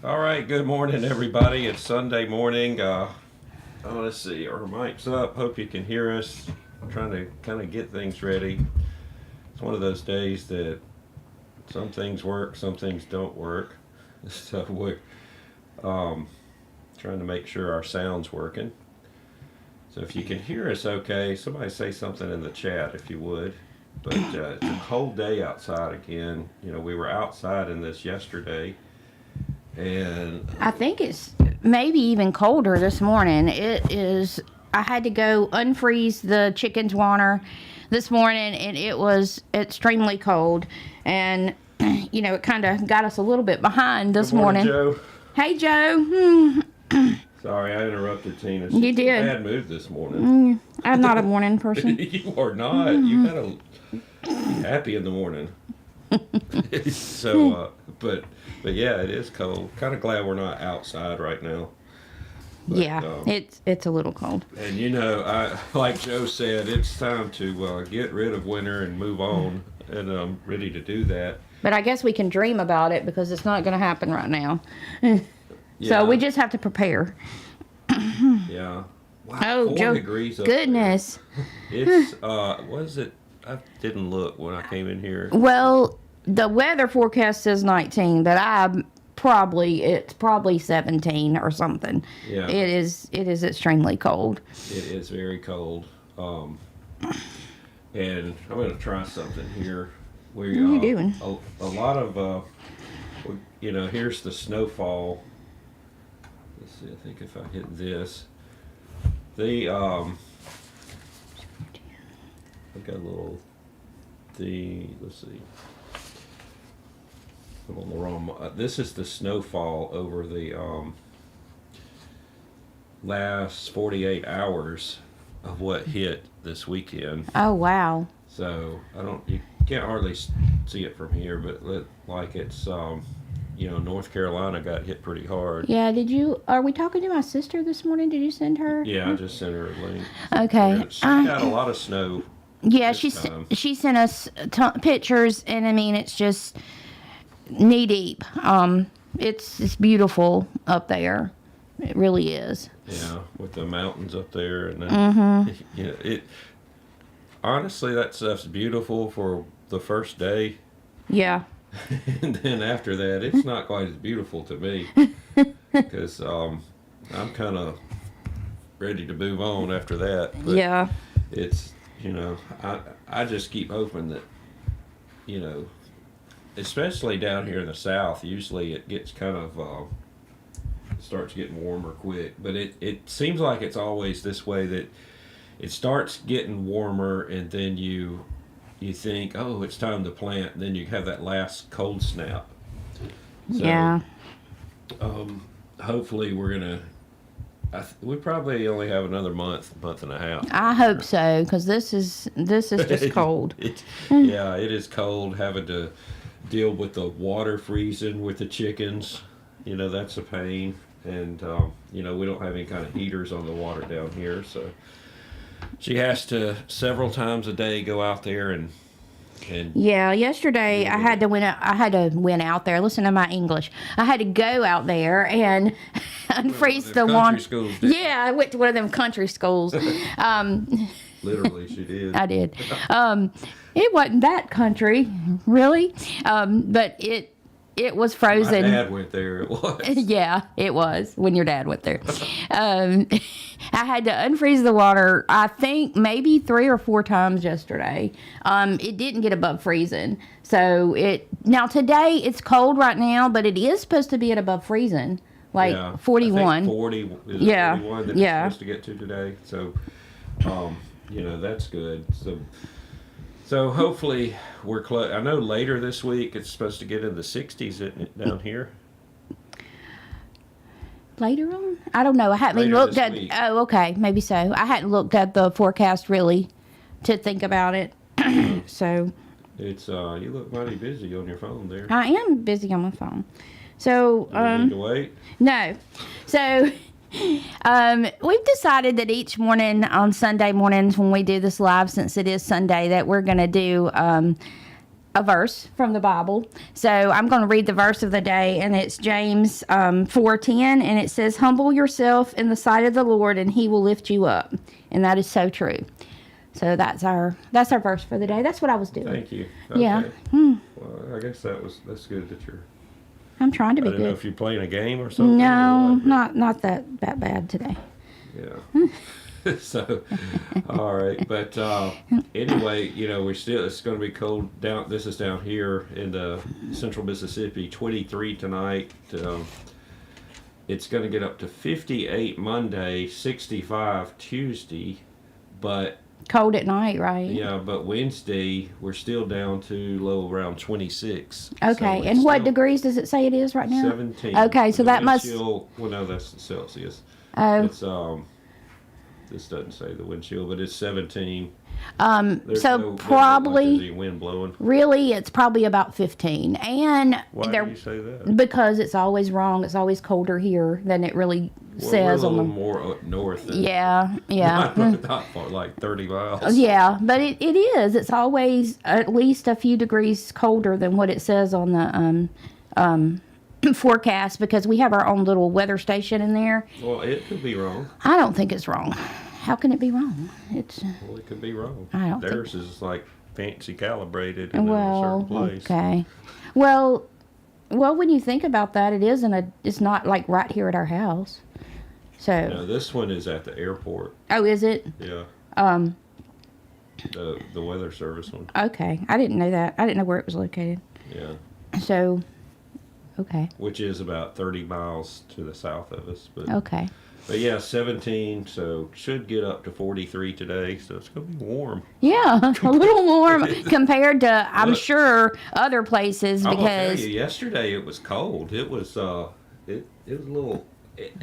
All right, good morning, everybody. It's Sunday morning. Let's see, our mic's up. Hope you can hear us. I'm trying to kind of get things ready. It's one of those days that some things work, some things don't work. So we're trying to make sure our sound's working. So if you can hear us okay, somebody say something in the chat if you would. But it's a cold day outside again. You know, we were outside in this yesterday. And I think it's maybe even colder this morning. It is. I had to go unfreeze the chicken's water this morning, and it was extremely cold. And you know, it kind of got us a little bit behind this good morning, morning. Joe. Hey, Joe. Sorry, I interrupted Tina. You did. In a bad mood this morning. I'm not a morning person. You are not. You gotta be happy in the morning. So, but yeah, it is cold. Kind of glad we're not outside right now. But, yeah, it's a little cold. And you know, like Joe said, it's time to get rid of winter and move on, and I'm ready to do that. But I guess we can dream about it because it's not going to happen right now. Yeah. So we just have to prepare. Yeah. Wow, Oh, 4 Joe! degrees up Goodness. there. It's what is it? I didn't look when I came in here. Well, the weather forecast says 19, but it's probably 17 or something. Yeah. It is extremely cold. It is very cold. And I'm going to try something here. What are you doing? A lot of, you know, here's the snowfall. Let's see, I think if I hit this. I've got a little, let's see. I'm on the wrong, this is the snowfall over the last 48 hours of what hit this weekend. Oh, wow. So you can't hardly see it from here, but like it's, you know, North Carolina got hit pretty hard. Yeah, are we talking to my sister this morning? Did you send her? Yeah, I just sent her a link. Okay. She got a lot of snow. Yeah, she sent us pictures, and I mean, it's just knee deep. It's beautiful up there. It really is. Yeah, with the mountains up there, and then, you know, honestly, that stuff's beautiful for the first day. Yeah. And then after that, it's not quite as beautiful to me because I'm kind of ready to move on after that. But yeah. It's, you know, I just keep hoping that, you know, especially down here in the South, usually it gets kind of, starts getting warmer quick. But it seems like it's always this way, that it starts getting warmer and then you think, oh, it's time to plant, and then you have that last cold snap. So, yeah. Hopefully we're gonna. We probably only have another month and a half. I hope so, because this is just cold. Yeah, it is cold. Having to deal with the water freezing with the chickens, you know, that's a pain. And you know, we don't have any kind of heaters on the water down here, so she has to several times a day go out there and yeah, yesterday I had to went out there. Listen to my English. I had to go out there and unfreeze the water. Yeah, I went to one of them country schools. Literally, she did. I did. It wasn't that country, really, but it was frozen. My dad went there. It was. Yeah, it was when your dad went there. I had to unfreeze the water, I think maybe 3 or 4 times yesterday. It didn't get above freezing. So now today it's cold right now, but it is supposed to be at above freezing, like 41. I think 40 is 41 that it's supposed to get to today. So, you know, that's good. So hopefully we're close. I know later this week it's supposed to get in the 60s, isn't it, down here? Later on? I don't know. I haven't looked at. Oh, okay, maybe so. I hadn't looked at the forecast really to think about it. So. It's you look mighty busy on your phone there. I am busy on my phone. So. Do you need to wait? No. So. We've decided that each morning on Sunday mornings when we do this live, since it is Sunday, that we're going to do a verse from the Bible. So I'm going to read the verse of the day, and it's James 4:10, and it says, "Humble yourself in the sight of the Lord, and He will lift you up." And that is so true. So that's our verse for the day. That's what I was doing. Thank you. Okay. Yeah. Well, I guess that's good that you're. I'm trying to be I didn't know good. if you're playing a game or something. No, or what. not that bad today. Yeah. So, all right, but anyway, it's going to be cold down. This is down here in the central Mississippi. 23 tonight. It's going to get up to 58 Monday, 65 Tuesday, but Cold at night, right? yeah, but Wednesday we're still down to low around 26. Okay, So and what still degrees does it say it is right now? 17. Okay, so The that wind must. chill, well, no, that's the Celsius. Oh. It's this doesn't say the wind chill, but it's 17. There's So no, probably, there's any wind blowing. really, it's probably about 15. And Why do you say that? because it's always wrong. It's always colder here than it really Well, says we're a on little the. more up north. Than Yeah, yeah. not far, like 30 miles. Yeah, but it is. It's always at least a few degrees colder than what it says on the forecast, because we have our own little weather station in there. Well, it could be wrong. I don't think it's wrong. How can it be wrong? It's Well, it could be wrong. I don't Theirs is like fancy calibrated in a well, certain place. okay. Well, when you think about that, it's not like right here at our house. So. No, this one is at the airport. Oh, is it? Yeah. The weather service one. Okay. I didn't know that. I didn't know where it was located. Yeah. So. Okay. Which is about 30 miles to the south of us. But Okay. But yeah, 17, so should get up to 43 today, so it's going to be warm. Yeah, a little warm compared to, I'm Look, sure, other places, I'm gonna tell because you, yesterday it was cold. It was it was a little,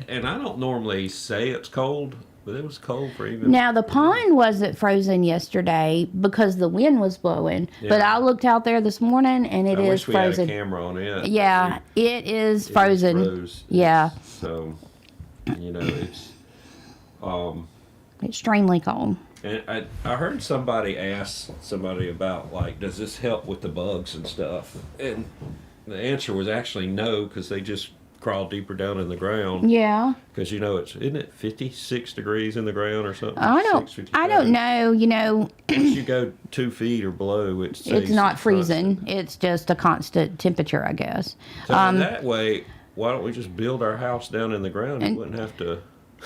and I don't normally say it's cold, but it was cold for even. now the pond wasn't frozen yesterday because the wind was blowing. But Yeah. I looked out there this morning and it I is wish we frozen. had a camera on it. Yeah, it is It frozen. froze. Yeah. So, it's Extremely cold. and I heard somebody ask somebody about, like, does this help with the bugs and stuff? And the answer was actually no, because they just crawl deeper down in the ground. Yeah. Because isn't it 56 degrees in the ground or something? I don't 57? know, Once you go 2 feet or below, it's stays not freezing. constant. It's just a constant temperature, I guess. So that way, why don't we just build our house down in the ground? You wouldn't have to.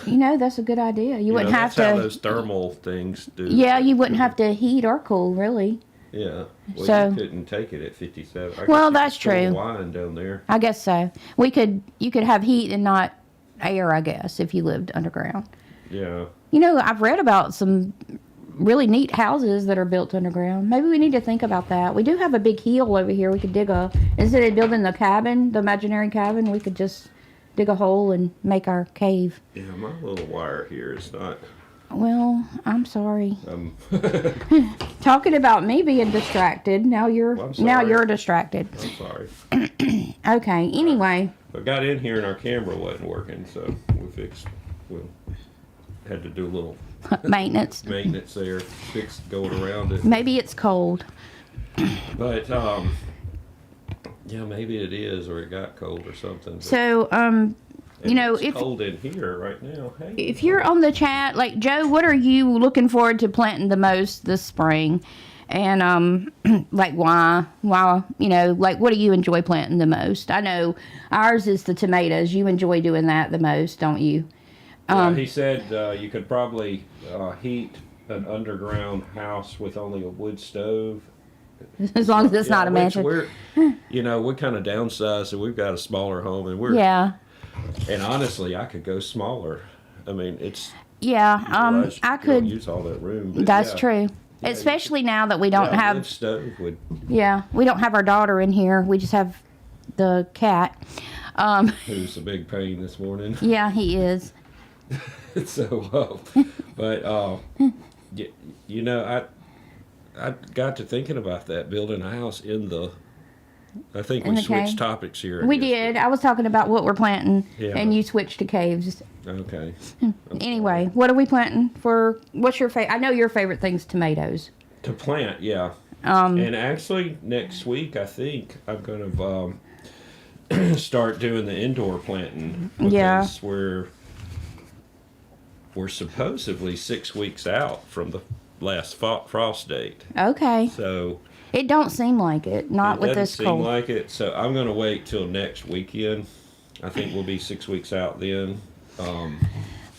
That's a good idea. You wouldn't have that's how to. those thermal things do. Yeah, you wouldn't have to heat or cool, really. Yeah. Well, So- you couldn't take it at 57. I guess Well, you could that's store true. wine down there. I guess so. You could have heat and not air, I guess, if you lived underground. Yeah. I've read about some really neat houses that are built underground. Maybe we need to think about that. We do have a big hill over here. We could instead of building the imaginary cabin, we could just dig a hole and make our cave. Yeah, my little wire here is not. Well, I'm sorry. Um, Talking about me being distracted. Now I'm sorry. now you're distracted. I'm sorry. Okay. Anyway. I got in here and our camera wasn't working, so we had to do a little Maintenance. maintenance there, going around it. Maybe it's cold. But yeah, maybe it is, or it got cold or something. But- So, and it's if cold in here right now. Hey, if you're on the chat, like Joe, what are you looking forward to planting the most this spring? And like why, like what do you enjoy planting the most? I know ours is the tomatoes. You enjoy doing that the most, don't you? he said you could probably heat an underground house with only a wood stove. As long as it's not a mansion. We're kind of downsized, so we've got a smaller home, and Yeah. And honestly, I could go smaller. I mean, it's. Yeah. you I don't could. use all that room. But That's yeah. true. Yeah, Especially now that we don't Yeah, have. wood stove would. Yeah, we don't have our daughter in here. We just have the cat. Who's a big pain this morning. Yeah, he is. So, but I got to thinking about that, building a house in the. I think In we the switched cave? topics here. We did. I was talking about what we're planting, Yeah. and you switched to caves. Okay. Anyway, what are we planting for? What's your favorite? I know your favorite thing's tomatoes. To plant, yeah. And actually, next week I think I'm gonna start doing the indoor planting because Yeah. we're supposedly 6 weeks out from the last frost date. Okay. So It don't seem like it. Not it with doesn't this seem cold. like it. So I'm gonna wait till next weekend. I think we'll be 6 weeks out then.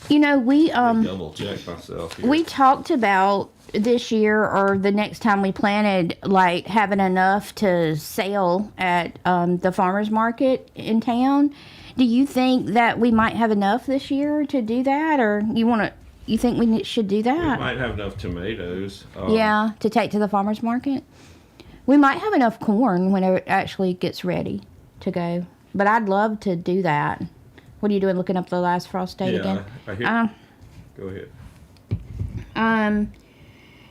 You know, we Double check myself here. we talked about this year or the next time we planted, like having enough to sell at the farmers market in town. Do you think that we might have enough this year to do that, or you think we should do We that? might have enough tomatoes. Yeah, to take to the farmers market. We might have enough corn whenever it actually gets ready to go. But I'd love to do that. What are you doing? Looking up the last frost date again? I hear. Go ahead.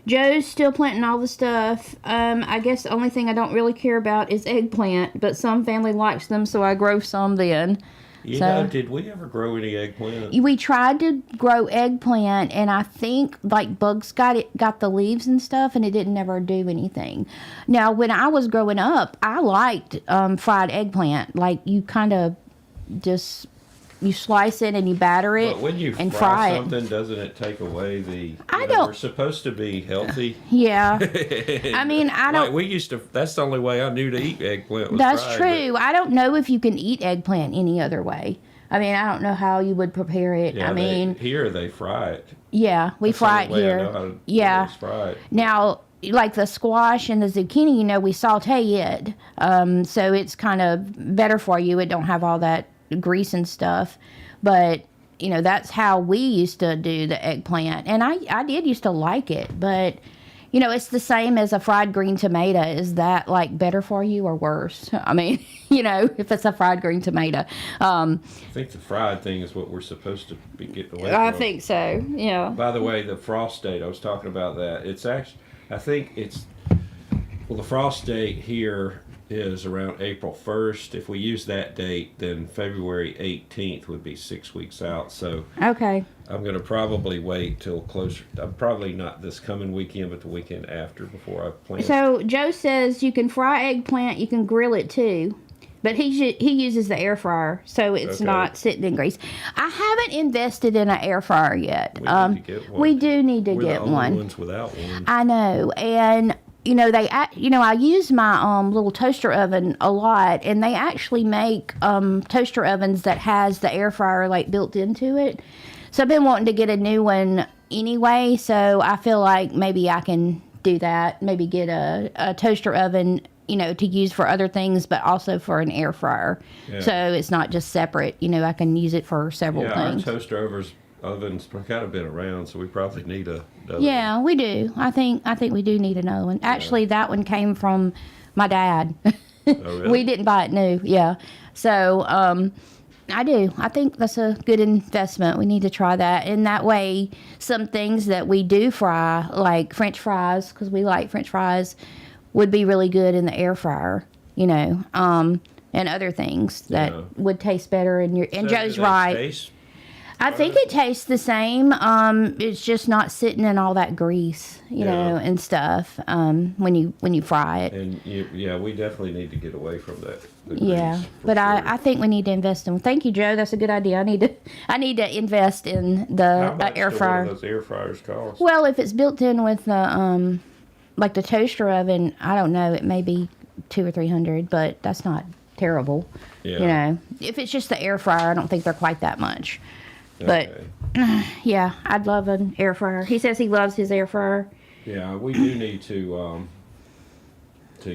Joe's still planting all the stuff. I guess the only thing I don't really care about is eggplant, but some family likes them, so I grow some then. Yeah, did we ever grow any eggplant? We tried to grow eggplant, and I think like bugs got the leaves and stuff, and it didn't ever do anything. Now, when I was growing up, I liked fried eggplant. Like you kind of just you slice it and you batter it But when you and fry fry something, doesn't it take away the? I don't- We're supposed to be healthy. Yeah, I mean I don't. Like we used to. That's the only way I knew to eat eggplant. Was That's fried, true. I don't know if you can eat eggplant any other way. I mean, I don't know how you would prepare it. Yeah, I mean, here they fry it. yeah, we That's the fry it only way I here. know how to Yeah. fry it. Now, like the squash and the zucchini, you know, we saute it. So it's kind of better for you. It don't have all that grease and stuff. But, you know, that's how we used to do the eggplant. And I did used to like it. But, you know, it's the same as a fried green tomato. Is that, like, better for you or worse? I mean, you know, if it's a fried green tomato. I think the fried thing is what we're supposed to be getting away from. I think so, yeah. By the way, the frost date, I was talking about that. It's actually, I think it's, well, the frost date here is around April 1st. If we use that date, then February 18th would be 6 weeks out. So Okay. I'm going to probably wait till closer. I'm probably not this coming weekend, but the weekend after before I plant. So Joe says you can fry eggplant, you can grill it too, but he uses the air fryer, so it's Okay. not sitting in grease. I haven't invested in an air fryer yet. We need to get one. We do need to We're get the only one. ones without one. I know, and you know I use my little toaster oven a lot, and they actually make toaster ovens that has the air fryer like built into it. So I've been wanting to get a new one anyway, so I feel like maybe I can do that. Maybe get a toaster oven, you know, to use for other things, but also for an air fryer. Yeah. So it's not just separate. You know, I can use it for several Yeah, things. our toaster ovens kind of been around, so we probably need another. Yeah, we do. I think we do need another one. Actually, that one came from my dad. Oh, really? We didn't buy it new. Yeah. So, I do. I think that's a good investment. We need to try that. And that way, some things that we do fry, like French fries, because we like French fries, would be really good in the air fryer, you know, and other things that Yeah. would taste better. And So Joe's do they right. taste- I think it tastes the same. It's just not sitting in all that grease, you know, and stuff. When you fry it. And we definitely need to get away from that. the Yeah, grease, for but sure. I think we need to invest in. Thank you, Joe. That's a good idea. I need to invest in the How much air do fryer. one of those air fryers cost? Well, if it's built in with the like the toaster oven, I don't know. It may be $200 or $300, but that's not terrible. Yeah. You know, if it's just the air fryer, I don't think they're quite that much. But Okay. yeah, I'd love an air fryer. He says he loves his air fryer. Yeah, we do need to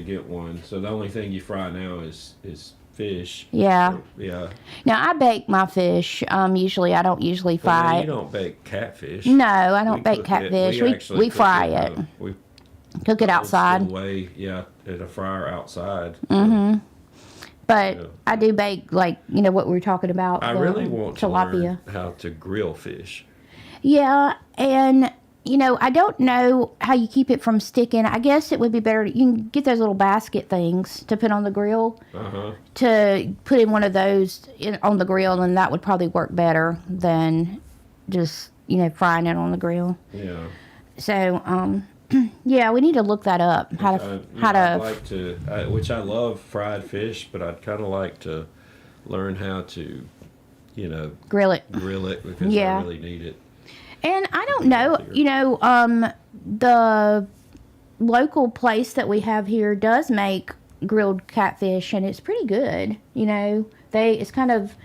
get one. So the only thing you fry now is fish. Yeah. So, yeah. Now I bake my fish. Usually I don't usually But fry you it. don't bake catfish. No, I don't We bake cook it. catfish. actually We cook fry it. We Cook it outside. old school way, yeah, at a fryer outside. Mm-hmm. But Yeah. I do bake, like, you know, what we were talking about. I the really want to tilapia. learn how to grill fish. Yeah, and, you know, I don't know how you keep it from sticking. I guess it would be better. You can get those little basket things to put on the grill, Uh-huh. to put in one of those on the grill, and that would probably work better than just, you know, frying it on the grill. Yeah. So, Yeah, we need to look that up. I'd like to, which I love fried fish, but I'd kind of like to learn how to, grill it. Because Yeah. I really need it. And I don't know, the local place that we have here does make grilled catfish, and it's pretty good. It's kind of,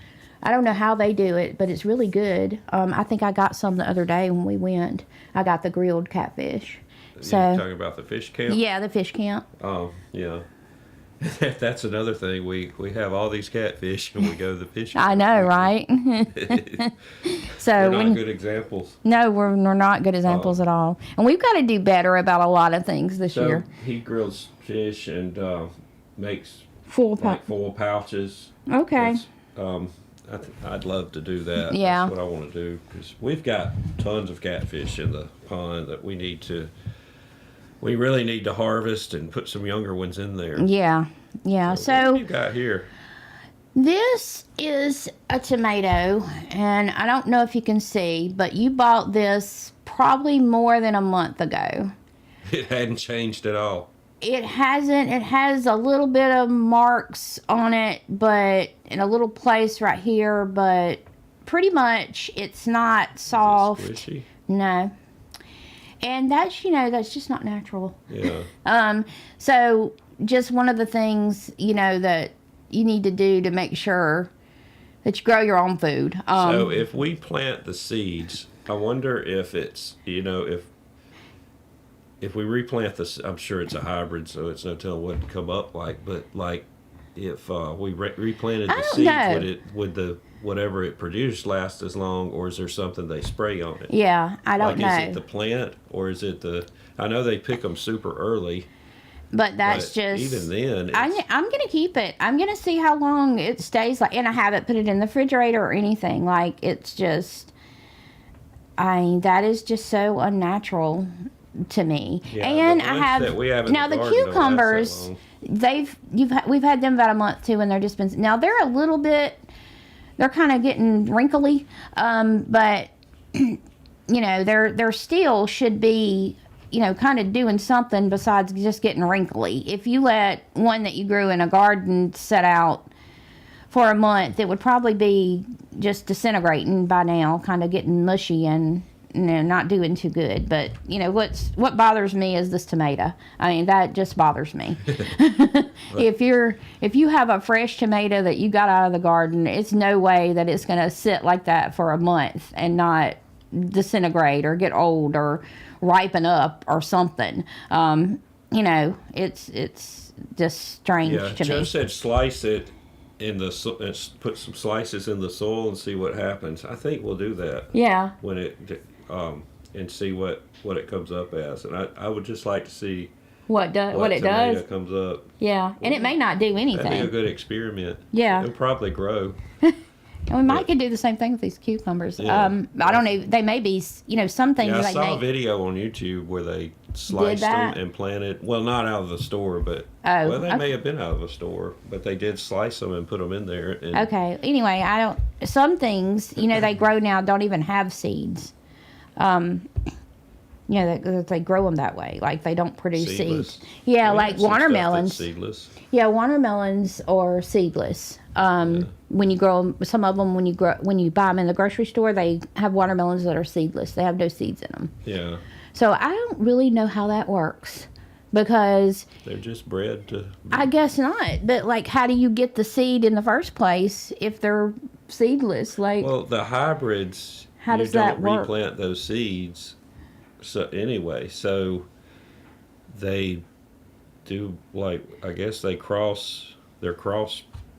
I don't know how they do it, but it's really good. I think I got some the other day when we went. I got the grilled catfish. So You're talking about the fish camp? yeah, the fish camp. Oh, yeah. That's another thing. We have all these catfish and we go to the fish camp. I know, right? So We're not good examples. No, we're not good examples at all. And we've got to do better about a lot of things this year. He grills fish and makes Full pouches. Okay. I'd love to do that. Yeah. That's what I want to do, because we've got tons of catfish in the pond that we really need to harvest and put some younger ones in there. Yeah. So what you got here? This is a tomato, and I don't know if you can see, but you bought this probably more than a month ago. It hadn't changed at all. It hasn't. It has a little bit of marks on it, but in a little place right here, but pretty much it's not soft. Is it squishy? No. And that's just not natural. Yeah. So just one of the things, that you need to do to make sure that you grow your own food. So if we plant the seeds, I wonder if it's, if we replant this, I'm sure it's a hybrid, so it's no telling what it'd come up like. But like, if we replanted the seeds, would the whatever it produced last as long, or is there something they spray on it? Yeah, I don't know. Is it the plant, or is it I know they pick them super early. But that's just... Even then... I'm going to keep it. I'm going to see how long it stays. And I haven't put it in the refrigerator or anything. Like, it's just... that is just so unnatural to me. Yeah, and the I have... that we have in now, the cucumbers, we've had them about a month, too, and they're just been... Now, they're a little bit... They're kind of getting wrinkly. But, they're still should be... kind of doing something besides just getting wrinkly. If you let one that you grew in a garden set out for a month, it would probably be just disintegrating by now, kind of getting mushy and not doing too good. But what bothers me is this tomato. I mean, that just bothers me. If you have a fresh tomato that you got out of the garden, it's no way that it's going to sit like that for a month and not disintegrate or get old or ripen up or something. It's just strange to me. Joe said slice it put some slices in the soil and see what happens. I think we'll do that. Yeah. When it and see what it comes up as, and I would just like to see what it does. Comes up. Yeah, and it may not do anything. That'd be a good experiment. Yeah. It'll probably grow. And we might could do the same thing with these cucumbers. Yeah. I don't know. They may be, some things I they saw make. a video on YouTube where they sliced them and planted. Well, not out of the store, but they may have been out of the store, but they did slice them and put them in there. And, okay. Anyway, some things, they grow now don't even have seeds. They grow them that way. Like, they don't produce seedless. seeds. Yeah, like watermelons. Seedless. Yeah, watermelons are seedless. When you grow them, some of them, when you buy them in the grocery store, they have watermelons that are seedless. They have no seeds in them. Yeah. So I don't really know how that works, because they're just bred to. I guess not. But like, how do you get the seed in the first place if they're seedless? Like, well, the hybrids. How does that work? You don't replant those seeds. So anyway, they do, like, I guess they're crossbred,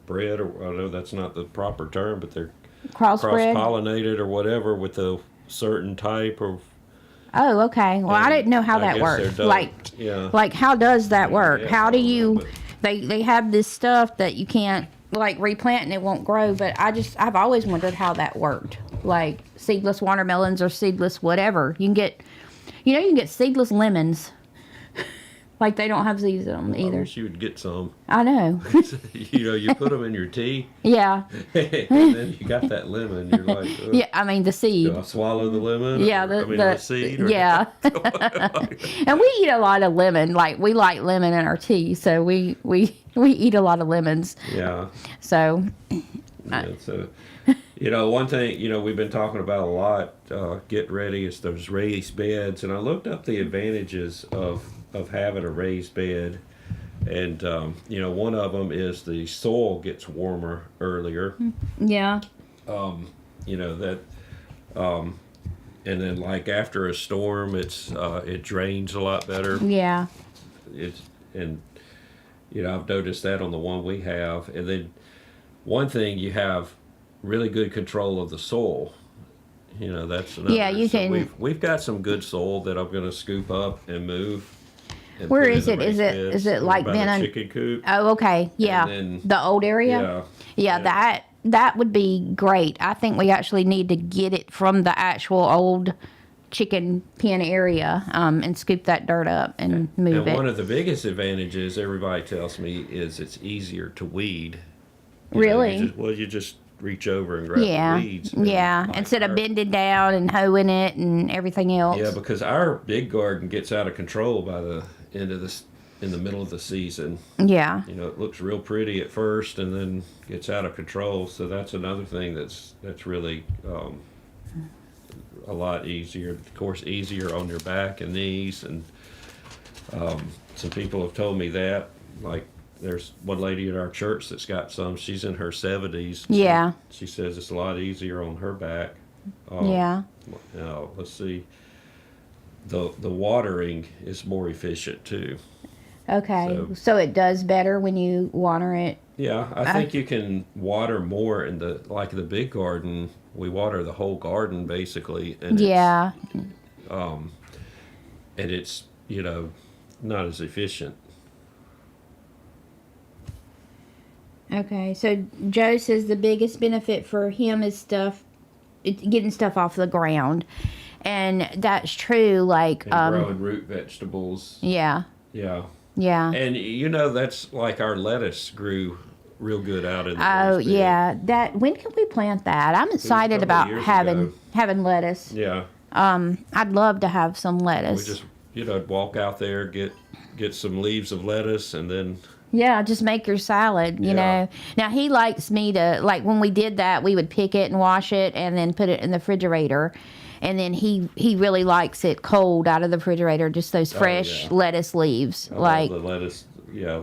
or I know that's not the proper term, but they're cross-pollinated or whatever with a certain type of. Oh, okay. Well, I didn't know how that worked. Like, how does that work? How do you? They have this stuff that you can't replant and it won't grow. But I've always wondered how that worked. Like, seedless watermelons or seedless whatever. You can get seedless lemons. Like they don't have seeds in them I either. wish you would get some. I know. You put them in your tea, Yeah. and then you got that lemon. You're like, oh, Yeah, I mean the seed. do I swallow the lemon? Yeah, the seed. Or yeah. And we eat a lot of lemon. Like we like lemon in our tea, so we eat a lot of lemons. Yeah. So. Yeah, so, one thing, we've been talking about a lot, get ready, is those raised beds. And I looked up the advantages of having a raised bed. And, one of them is the soil gets warmer earlier. Yeah. And then like after a storm, it drains a lot better. Yeah. I've noticed that on the one we have. And then one thing, you have really good control of the soil. That's another. Yeah, you can. We've got some good soil that I'm going to scoop up and move. And Where put is in the it? Is raised it beds like by been the on? chicken coop? Oh, okay. Yeah. And then, the old area. Yeah. That would be great. I think we actually need to get it from the actual old chicken pen area and scoop that dirt up and move and it. one of the biggest advantages, everybody tells me, is it's easier to weed. Really? You just reach over and grab the weeds. Yeah. Instead of bending down and hoeing it and everything else. Yeah, because our big garden gets out of control by the end of this, in the middle of the season. Yeah. It looks real pretty at first and then gets out of control. So that's another thing that's really a lot easier. Of course, easier on your back and knees. And some people have told me that. Like, there's one lady at our church that's got some. She's in her 70s. Yeah. She says it's a lot easier on her back. Yeah. Let's see. The watering is more efficient too. Okay. So it does better when you water it. Yeah, I think you can water more in the big garden. We water the whole garden basically, and it's not as efficient. Okay, so Joe says the biggest benefit for him is getting stuff off the ground, and that's true. Like growing root vegetables. Yeah. Yeah. Yeah. And that's like our lettuce grew real good out in the Oh raised bed. yeah, when can we plant that? I'm excited about having lettuce. Yeah. I'd love to have some lettuce. We just walk out there, get some leaves of lettuce, and then. Yeah, just make your salad, you know. Now, he likes me to, when we did that, we would pick it and wash it and then put it in the refrigerator. And then he really likes it cold out of the refrigerator, just those fresh lettuce leaves. The lettuce,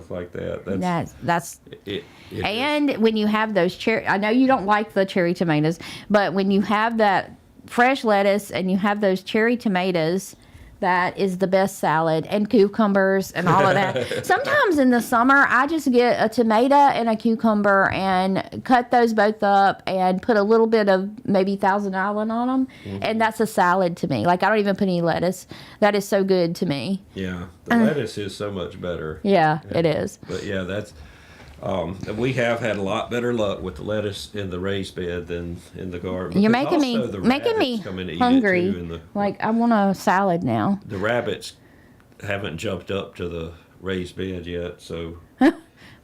like that. That's it and when you have those cherry, I know you don't like the cherry tomatoes, but when you have that fresh lettuce and you have those cherry tomatoes, that is the best salad, and cucumbers and all of that. Sometimes in the summer, I just get a tomato and a cucumber and cut those both up and put a little bit of maybe Thousand Island on them, and that's a salad to me. Like, I don't even put any lettuce. That is so good to me. Yeah, the lettuce is so much better. Yeah, it is. But yeah, that's we have had a lot better luck with the lettuce in the raised bed than in the garden. You're making me hungry. I want a salad now. The rabbits haven't jumped up to the raised bed yet, so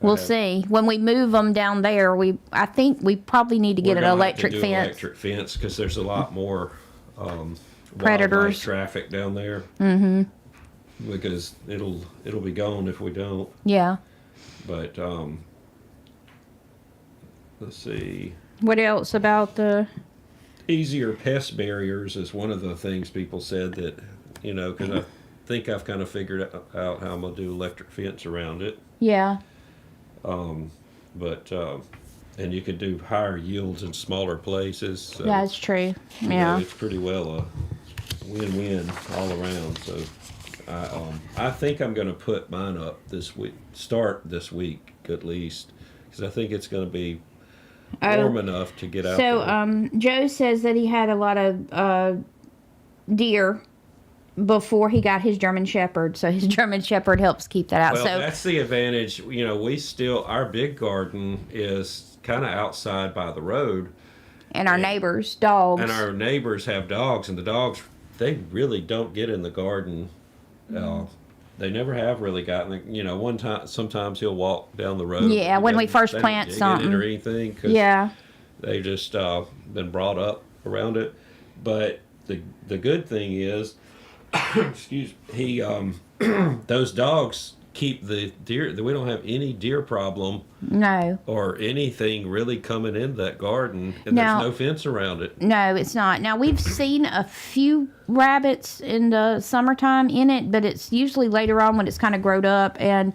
we'll see. When we move them down there, I think we probably need to get an electric fence. Electric fence, because there's a lot more predators, traffic down there. Mm-hmm. Because it'll be gone if we don't. Yeah. But let's see. What else about the easier pest barriers is one of the things people said that, because I think I've kind of figured out how I'm going to do electric fence around it. Yeah. But and you could do higher yields in smaller places. So, that's true. Yeah. It's pretty well a win-win all around. So I think I'm going to put mine up this week, start this week at least, because I think it's going to be warm enough to get out there. So Joe says that he had a lot of deer before he got his German Shepherd, so his German Shepherd helps keep that out. Well, so that's the advantage. Our big garden is kind of outside by the road. And our neighbors' dogs. And our neighbors have dogs, and the dogs, they really don't get in the garden they never have really gotten, one time, sometimes he'll walk down the road. Yeah, when we first plant something. Or anything, cause Yeah. they just been brought up around it. But the good thing is, excuse me, those dogs keep the deer. We don't have any deer problem. No. Or anything really coming in that garden, and Now, there's no fence around it. No, it's not. Now, we've seen a few rabbits in the summertime in it, but it's usually later on when it's kind of growed up, and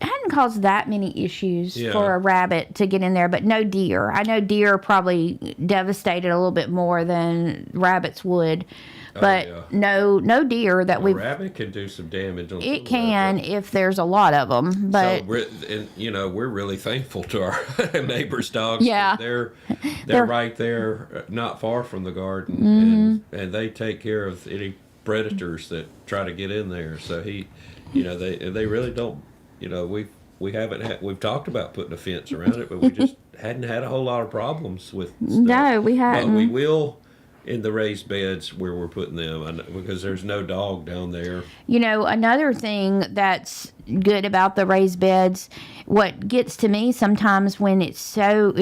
it hadn't caused that many issues for a rabbit to get in there, but no deer. I know deer probably devastated a little bit more than rabbits would, but no deer that A rabbit can do some damage on it can if there's a lot of them, but we're really thankful to our neighbors' dogs. Yeah, they're right there, not far from the garden, and they take care of any predators that try to get in there. So they really don't. We've talked about putting a fence around it, but we just hadn't had a whole lot of problems with stuff. No, we hadn't. But we will in the raised beds where we're putting them, because there's no dog down there. Another thing that's good about the raised beds, what gets to me sometimes when it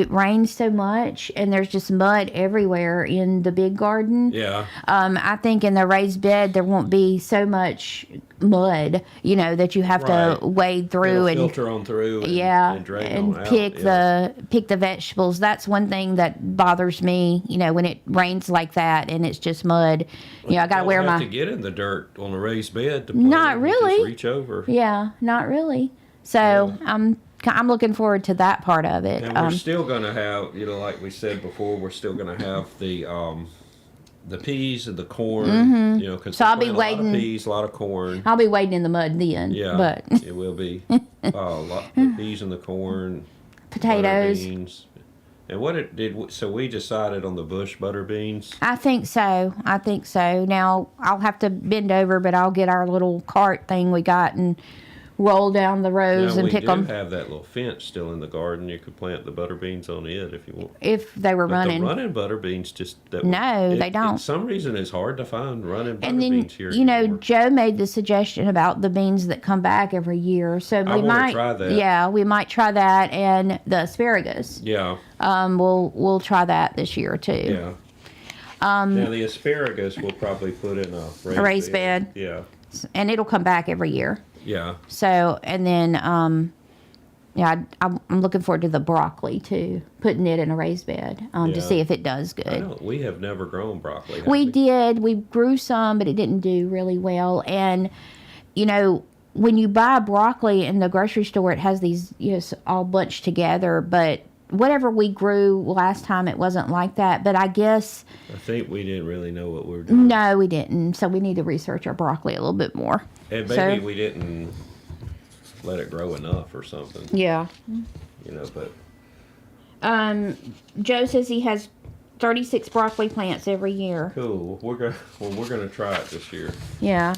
rains so much and there's just mud everywhere in the big garden. Yeah. I think in the raised bed there won't be so much mud, that you have to wade through. It'll filter on through and drain and on pick out. pick the vegetables. That's one thing that bothers me, when it rains like that and it's just mud. I got to wear my... to get in the dirt on a raised bed to play. Not really. Just reach over. Yeah, not really. So I'm looking forward to that part of it. And we're still going to have, like we said before, we're still going to have the peas and the corn. Because so I'll be wading. A lot of peas, a lot of corn. I'll be wading in the mud then. Yeah, but it will be the peas and the corn, potatoes, butter beans. And so we decided on the bush butter beans. I think so. Now I'll have to bend over, but I'll get our little cart thing we got and roll down the rows and pick them. We do have that little fence still in the garden. You could plant the butter beans on it if you want. If they were running. The running butter beans they don't. For some reason, it's hard to find running butter and then, beans here anymore. Joe made the suggestion about the beans that come back every year. So we might try that. Yeah, we might try that, and the asparagus. Yeah. We'll try that this year too. Yeah. Now the asparagus we'll probably put in a raised bed. Yeah. And it'll come back every year. Yeah. So, and then, I'm looking forward to the broccoli too, putting it in a raised bed to see if it does good. We have never grown broccoli. We did. We grew some, but it didn't do really well. And, when you buy broccoli in the grocery store, it has these, all bunched together. But whatever we grew last time, it wasn't like that. But I guess... I think we didn't really know what we were doing. No, we didn't. So we need to research our broccoli a little bit more. And maybe we didn't let it grow enough or something. Yeah. But... Joe says he has 36 broccoli plants every year. Cool. We're gonna try it this year. Yeah.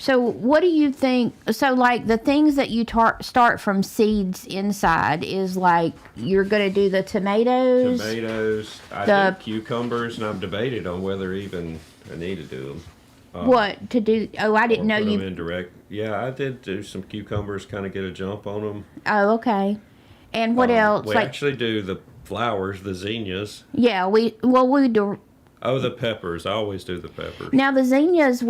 So what do you think? So like the things that you start from seeds inside is like you're going to do the tomatoes. I did cucumbers, and I've debated on whether even I need to do them. What to do? Oh, I didn't know you. Put them in direct. Yeah, I did do some cucumbers, kind of get a jump on them. Oh, okay. And what else? We actually do the flowers, the zinnias. Yeah, we do. Oh, the peppers. I always do the peppers. Now the zinnias,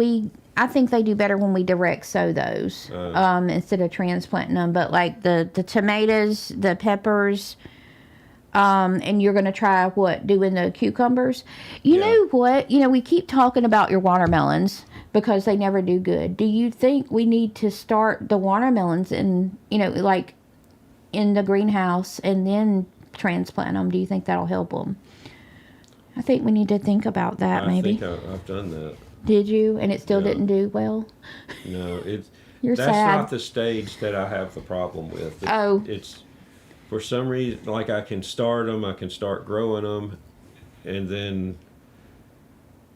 I think they do better when we direct sow those instead of transplanting them. But like the tomatoes, the peppers, and you're going to try doing the cucumbers. You know what? We keep talking about your watermelons because they never do good. Do you think we need to start the watermelons in like in the greenhouse and then transplant them? Do you think that'll help them? I think we need to think about that. Maybe. I think I've done that. Did you? And it still didn't do well? No, You're that's sad. not the stage that I have the problem with. It's for some reason, like I can start them, I can start growing them, and then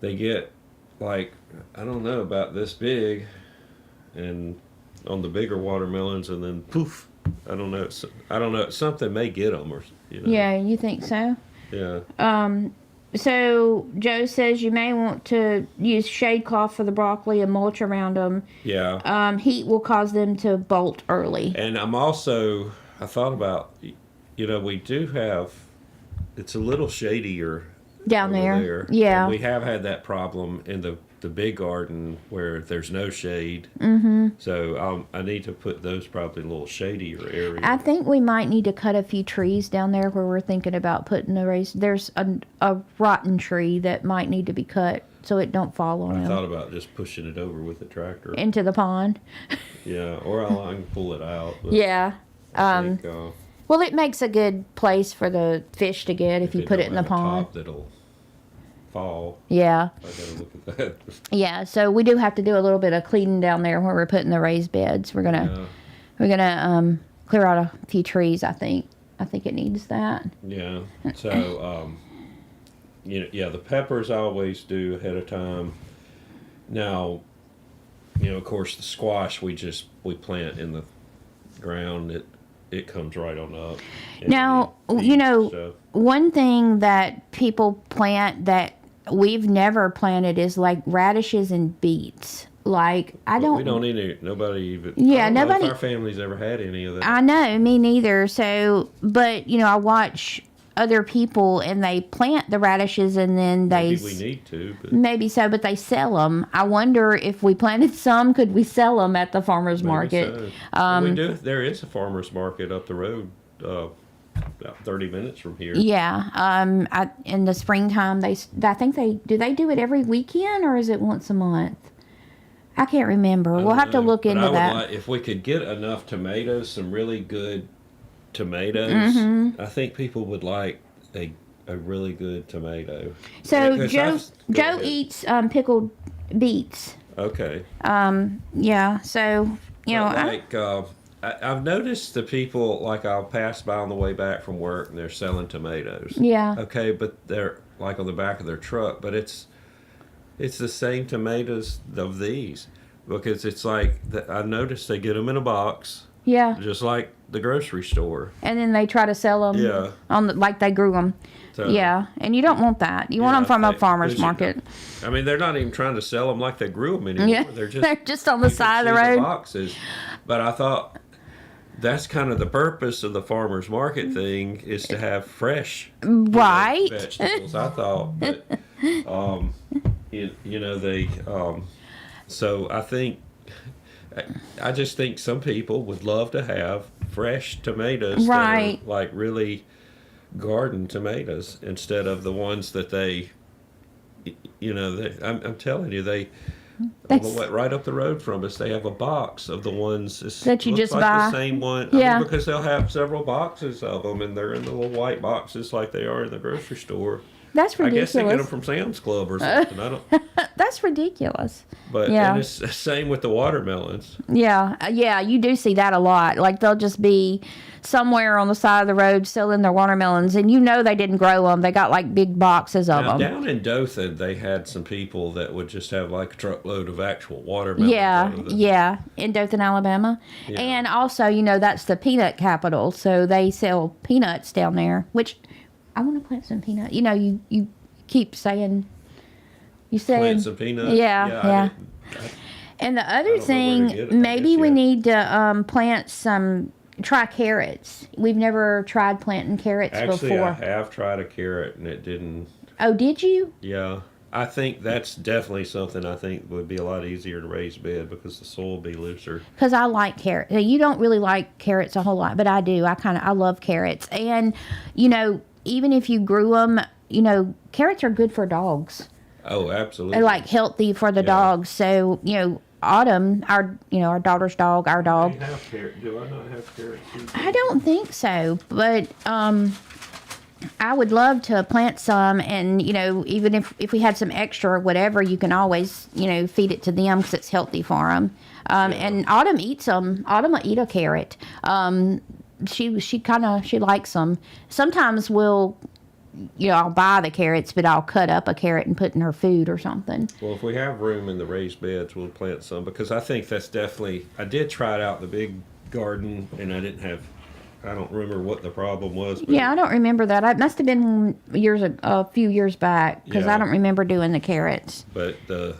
they get like, I don't know, about this big, and on the bigger watermelons, and then poof, I don't know, something may get them, or Yeah, you think so? Yeah. So Joe says you may want to use shade cloth for the broccoli and mulch around them. Yeah. Heat will cause them to bolt early. And I thought about, we do have, it's a little shadier Down over there. Yeah. And we have had that problem in the big garden where there's no shade. Mm-hmm. So I need to put those probably in a little shadier area. I think we might need to cut a few trees down there where we're thinking about putting the raised. There's a rotten tree that might need to be cut so it don't fall on I them. thought about just pushing it over with a tractor. Into the pond. Yeah, or I can pull it out. But Yeah. I think, Well, it makes a good place for the fish to get if you put it in the don't have a pond. top that'll fall. Yeah. I gotta look at that. Yeah. So we do have to do a little bit of cleaning down there where we're putting the raised beds. We're gonna clear out a few trees. I think it needs that. Yeah. So the peppers I always do ahead of time. Now, of course, the squash we plant in the ground. It comes right on up. Now, one thing that people plant that we've never planted is like radishes and beets. Like, We don't need nobody even. Yeah, I don't know nobody. if our family's ever had any of that. I know, me neither. So, but I watch other people and they plant the radishes and then Maybe we need to. But maybe so, but they sell them. I wonder if we planted some, could we sell them at the farmer's market? So. We do. There is a farmer's market up the road, about 30 minutes from here. Yeah. In the springtime, I think they do it every weekend or is it once a month? I can't remember. We'll have to look into that. If we could get enough tomatoes, some really good tomatoes, Mm-hmm. I think people would like a really good tomato. So Go Joe ahead. eats pickled beets. Okay. Yeah. So I've noticed the people, like I'll pass by on the way back from work and they're selling tomatoes. Yeah. Okay, but they're like on the back of their truck, but it's the same tomatoes of these because it's like I noticed they get them in a box. Yeah. Just like the grocery store. And then they try to sell them. Yeah. Like they grew them. So, Yeah, and you don't want that. You want them from a farmer's market. I mean, they're not even trying to sell them like they grew them anymore. Yeah, They're just on the you can side of the see road. boxes. But I thought that's kind of the purpose of the farmer's market thing is to have fresh Right. vegetables. I thought, but they. So I just think some people would love to have fresh tomatoes, Right. that are like really garden tomatoes instead of the ones that they. I'm telling you, right up the road from us, they have a box of the ones That you looks just like buy. the same one. Yeah. Because they'll have several boxes of them, and they're in the little white boxes like they are in the grocery store. That's I guess they get them ridiculous. from Sam's Club or something. I don't. That's ridiculous. But Yeah. and it's the same with the watermelons. Yeah, you do see that a lot. Like they'll just be somewhere on the side of the road selling their watermelons, and they didn't grow them. They got like big boxes of Now, them. down in Dothan, they had some people that would just have like a truckload of actual watermelons. Yeah, in Dothan, Alabama. Yeah. And also, that's the peanut capital, so they sell peanuts down there, which I want to plant some peanuts. You keep saying, Plant some peanuts. Yeah. And the other don't know where to thing, get it, I maybe guess, we yeah. need to try carrots. We've never tried planting carrots Actually, before. I have tried a carrot and it didn't. Oh, did you? Yeah. I think that's definitely something I think would be a lot easier to raise bed because the soil would be looser. Because I like carrots. You don't really like carrots a whole lot, but I do. I love carrots. And, even if you grew them, carrots are good for dogs. Oh, absolutely. They're like healthy for the dogs. So, Autumn, our daughter's dog, our dog. Do I have carrot? Do I not have carrots? I don't think so, but I would love to plant some, and even if we had some extra or whatever, you can always feed it to them because it's healthy for them. And Autumn eats them. Autumn will eat a carrot. She likes them. Sometimes I'll buy the carrots, but I'll cut up a carrot and put in her food or something. Well, if we have room in the raised beds, we'll plant some because I think that's definitely. I did try it out in the big garden, and I didn't have I don't remember what the problem was. But Yeah, I don't remember that. It must have been a few years back because Yeah. I don't remember doing the carrots. But I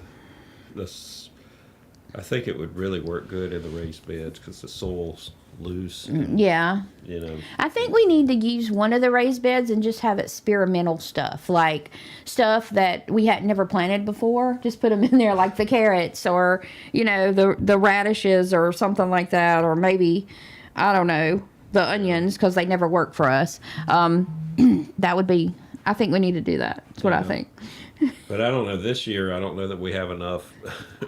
think it would really work good in the raised beds because the soil's loose. Yeah. You know. I think we need to use one of the raised beds and just have experimental stuff, like stuff that we had never planted before. Just put them in there, like the carrots or, the radishes or something like that. Or maybe, I don't know, the onions because they never work for us. That would be, I think we need to do that. That's what I think. But I don't know. This year, I don't know that we have enough.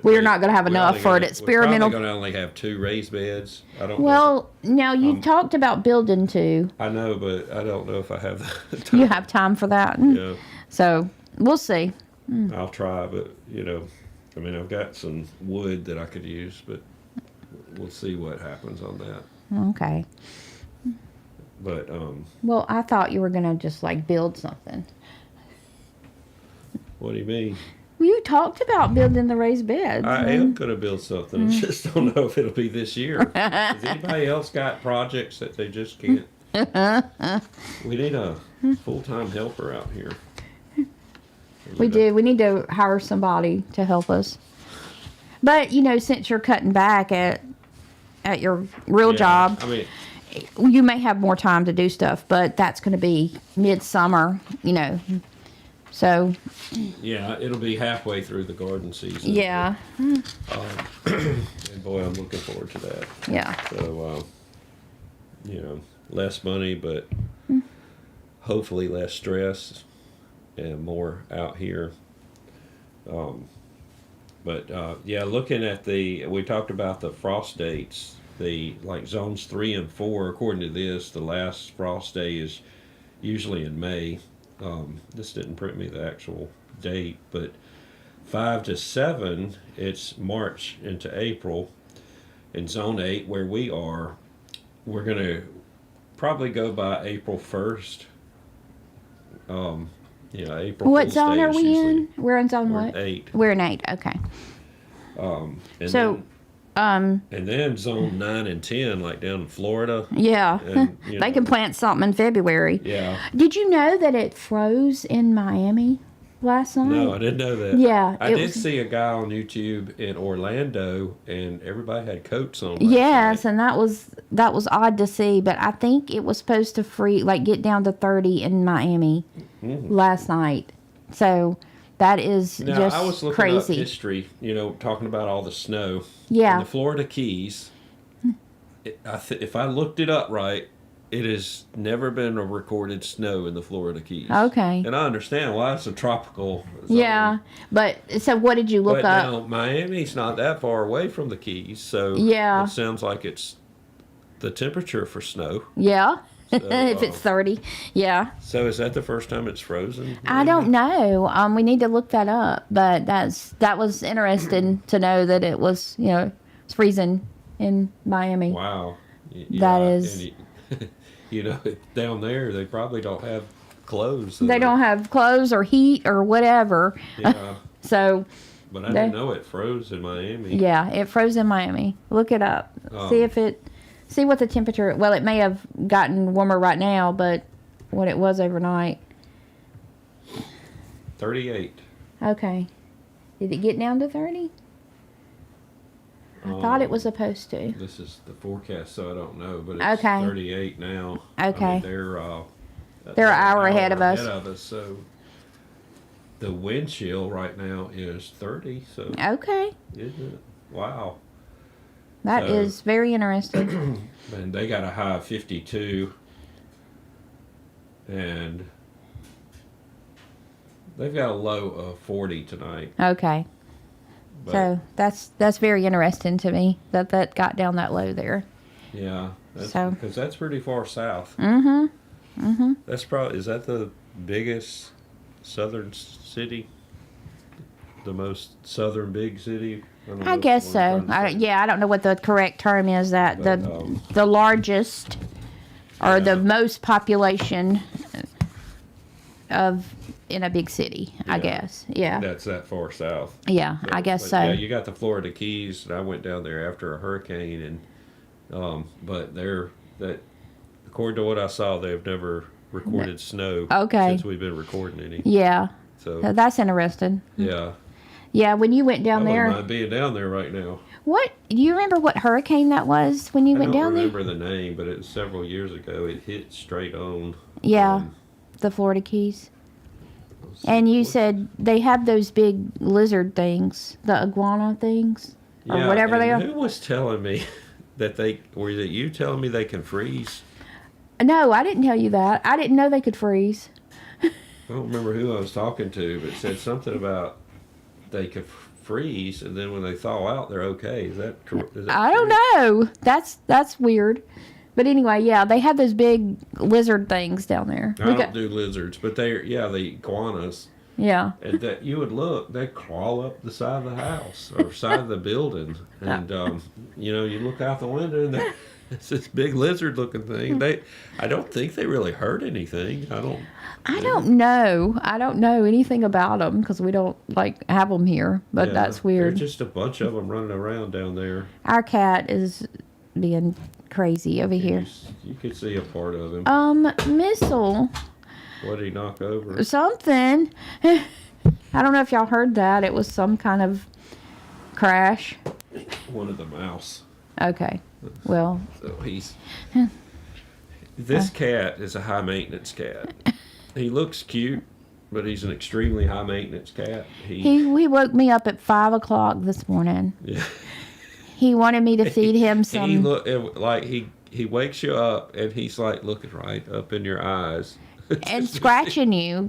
We're not going to have enough for an experimental. We're probably going to only have 2 raised beds. I don't. Well, now you talked about building 2. I know, but I don't know if I have the time. You have time for that. Yeah. So we'll see. I'll try, but I mean, I've got some wood that I could use, but we'll see what happens on that. Okay. But Well, I thought you were going to just like build something. what do you mean? Well, you talked about building the raised beds. I am going to build something. I just don't know if it'll be this year. Has anybody else got projects that they just can't? We need a full-time helper out here. We do. We need to hire somebody to help us. But, since you're cutting back at your real job, I mean, you may have more time to do stuff, but that's going to be midsummer, So, yeah, it'll be halfway through the garden season. yeah. And boy, I'm looking forward to that. Yeah. So, less money, but hopefully less stress and more out here. Looking at we talked about the frost dates, like zones 3 and 4, according to this, the last frost day is usually in May. This didn't print me the actual date, but 5 to 7, it's March into April. In zone 8, where we are, we're going to probably go by April 1st. April What Fool's zone Day are is we usually- in? We're in zone We're what? in 8. We're in 8. Okay. And So, then zone 9 and 10, like down in Florida. yeah. And, They can plant something in February. Yeah. Did you know that it froze in Miami last night? No, I didn't know that. Yeah, I it did was- see a guy on YouTube in Orlando, and everybody had coats on. last Yes, night. and that was odd to see, but I think it was supposed to get down to 30 in Miami last night. So that is Now, just I was looking up crazy. history, talking about all the snow. Yeah. In the Florida Keys, if I looked it up right, it has never been a recorded snow in the Florida Keys. Okay. And I understand why it's a tropical zone. Yeah, but so what did you look But up? now, Miami's not that far away from the Keys, so Yeah. it sounds like it's the temperature for snow. Yeah. So, If it's 30. Yeah. So is that the first time it's frozen? I don't know. We need to look that up, but that was interesting to know that it was, it's freezing in Miami. Wow. That is- and down there they probably don't have clothes. They don't have clothes or heat or whatever. Yeah. So, But I didn't know it froze in Miami. yeah, it froze in Miami. Look it up. See what the temperature, well, it may have gotten warmer right now, but what it was overnight. 38. Okay. Did it get down to 30? I thought it was supposed to. This is the forecast, so I don't know, but it's Okay. 38 now. Okay. I mean, they're They're an hour ahead of us. So the wind chill right now is 30. So Okay. isn't it? Wow. That So- is very interesting. And they got a high of 52, and they've got a low of 40 tonight. Okay. But, So that's very interesting to me that got down that low there. yeah, So- because that's pretty far south. Mm-hmm. Mm-hmm. That's probably, is that the biggest southern city? The most southern big city? don't know I what- guess what I'm so. trying to say. I don't know what the correct term is. That But, the largest or the Yeah. most population in a big city. I Yeah. guess. Yeah. That's that far south. Yeah. I guess But, so. Yeah, you got the Florida Keys, and I went down there after a hurricane, and but of according to what I saw, they've never recorded snow Okay. since we've been recording any. Yeah. So That's interesting. yeah, Yeah, when you went I down wouldn't there, mind being down there right now. what do you remember what hurricane that was when you I went don't down there? remember the name, but it was several years ago. It hit straight on. Yeah, um, the Florida Keys. let's see, And you what's- said they have those big lizard things, the iguana things, or Yeah, whatever they and are. Who was telling me that were it you telling me they can freeze? No, I didn't tell you that. I didn't know they could freeze. I don't remember who I was talking to, but it said something about they could freeze, and then when they thaw out, they're okay. Is that correct? I don't know. That's weird. But anyway, yeah, they have those big lizard things down there. I don't do lizards, but the iguanas. Yeah. And that you would look, they crawl up the side of the house or side of the building, and you look out the window and it's this big lizard-looking thing. I don't think they really hurt anything. I don't know. I don't know anything about them because we don't have them here. But Yeah, that's weird. There's just a bunch of them running around down there. Our cat is being crazy over here. You could see a part of him. Missile. What did he knock over? Something. I don't know if y'all heard that. It was some kind of crash. One of the mouse. Okay. Well, So this cat is a high maintenance cat. He looks cute, but he's an extremely high maintenance cat. he woke me up at 5 o'clock this morning. Yeah. He wanted me to feed him He some. look like he wakes you up and he's like looking right up in your eyes. And scratching you,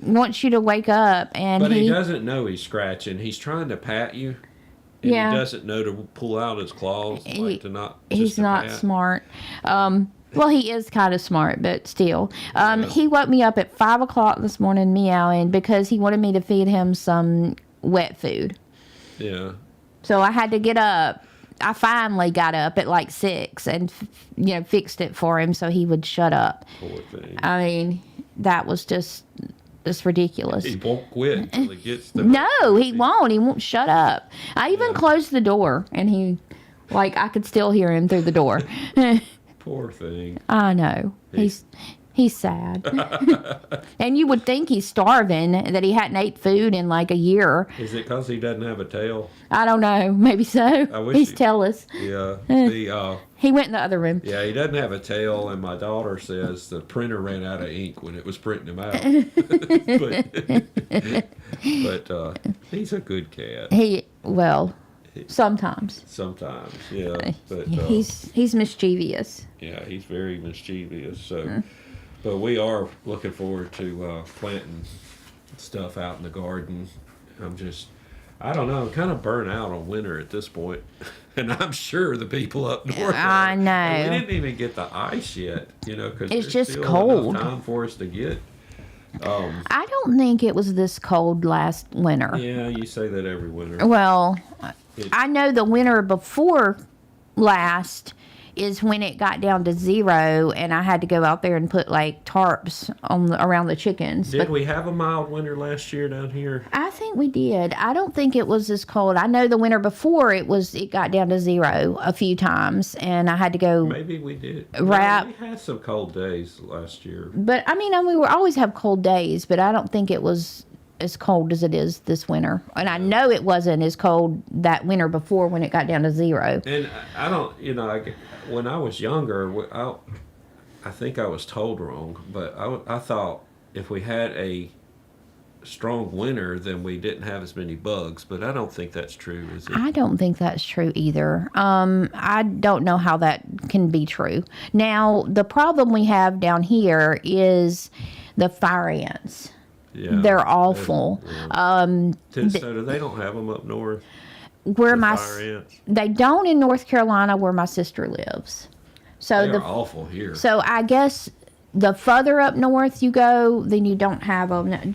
wants you to wake up. And But he doesn't know he's scratching. He's trying to pat you. And Yeah. he doesn't know to pull out his claws, to not. He's not pat. smart. Well, he is kind of smart, but still. He woke me up at 5 o'clock this morning meowing because he wanted me to feed him some wet food. Yeah. So I had to get up. I finally got up at 6 and, fixed it for him so he would shut up. Poor thing. I mean, that was just ridiculous. He won't quit until he gets the. No, he won't. He won't shut up. I even closed the door and he, I could still hear him through the door. Poor thing. I know. He's sad. And you would think he's starving, that he hadn't ate food in a year. Is it because he doesn't have a tail? I don't know. Maybe so. wish He's he- tell-us. Yeah. He went in the other room. Yeah, he doesn't have a tail, and my daughter says the printer ran out of ink when it was printing him out. but he's a good cat. Sometimes. Sometimes, yeah. But He's mischievous. yeah, he's very mischievous. So, but we are looking forward to planting stuff out in the garden. I don't know, I'm kind of burnt out on winter at this point. And I'm sure the people up north I are. know. And we didn't even get the ice yet, because It's there's just still cold. enough time for us to get. I don't think it was this cold last winter. Yeah, you say that every winter. Well, I know the winter before last is when it got down to 0 and I had to go out there and put tarps around the chickens. Did we have a mild winter last year down here? I think we did. I don't think it was as cold. I know the winter before it got down to 0 a few times and I had to go. Maybe we did. Wrap. No, we had some cold days last year. But I mean, we always have cold days, but I don't think it was as cold as it is this winter. And I know it wasn't as cold that winter before when it got down to 0. And I don't, when I was younger, I think I was told wrong, but I thought if we had a strong winter, then we didn't have as many bugs. But I don't think that's true, is it? I don't think that's true either. I don't know how that can be true. Now, the problem we have down here is the fire ants. Yeah. They're awful. Yeah. So they don't have them up north? Where the fire ants? They don't in North Carolina where my sister lives. So They're awful here. So I guess the further up north you go, then you don't have them.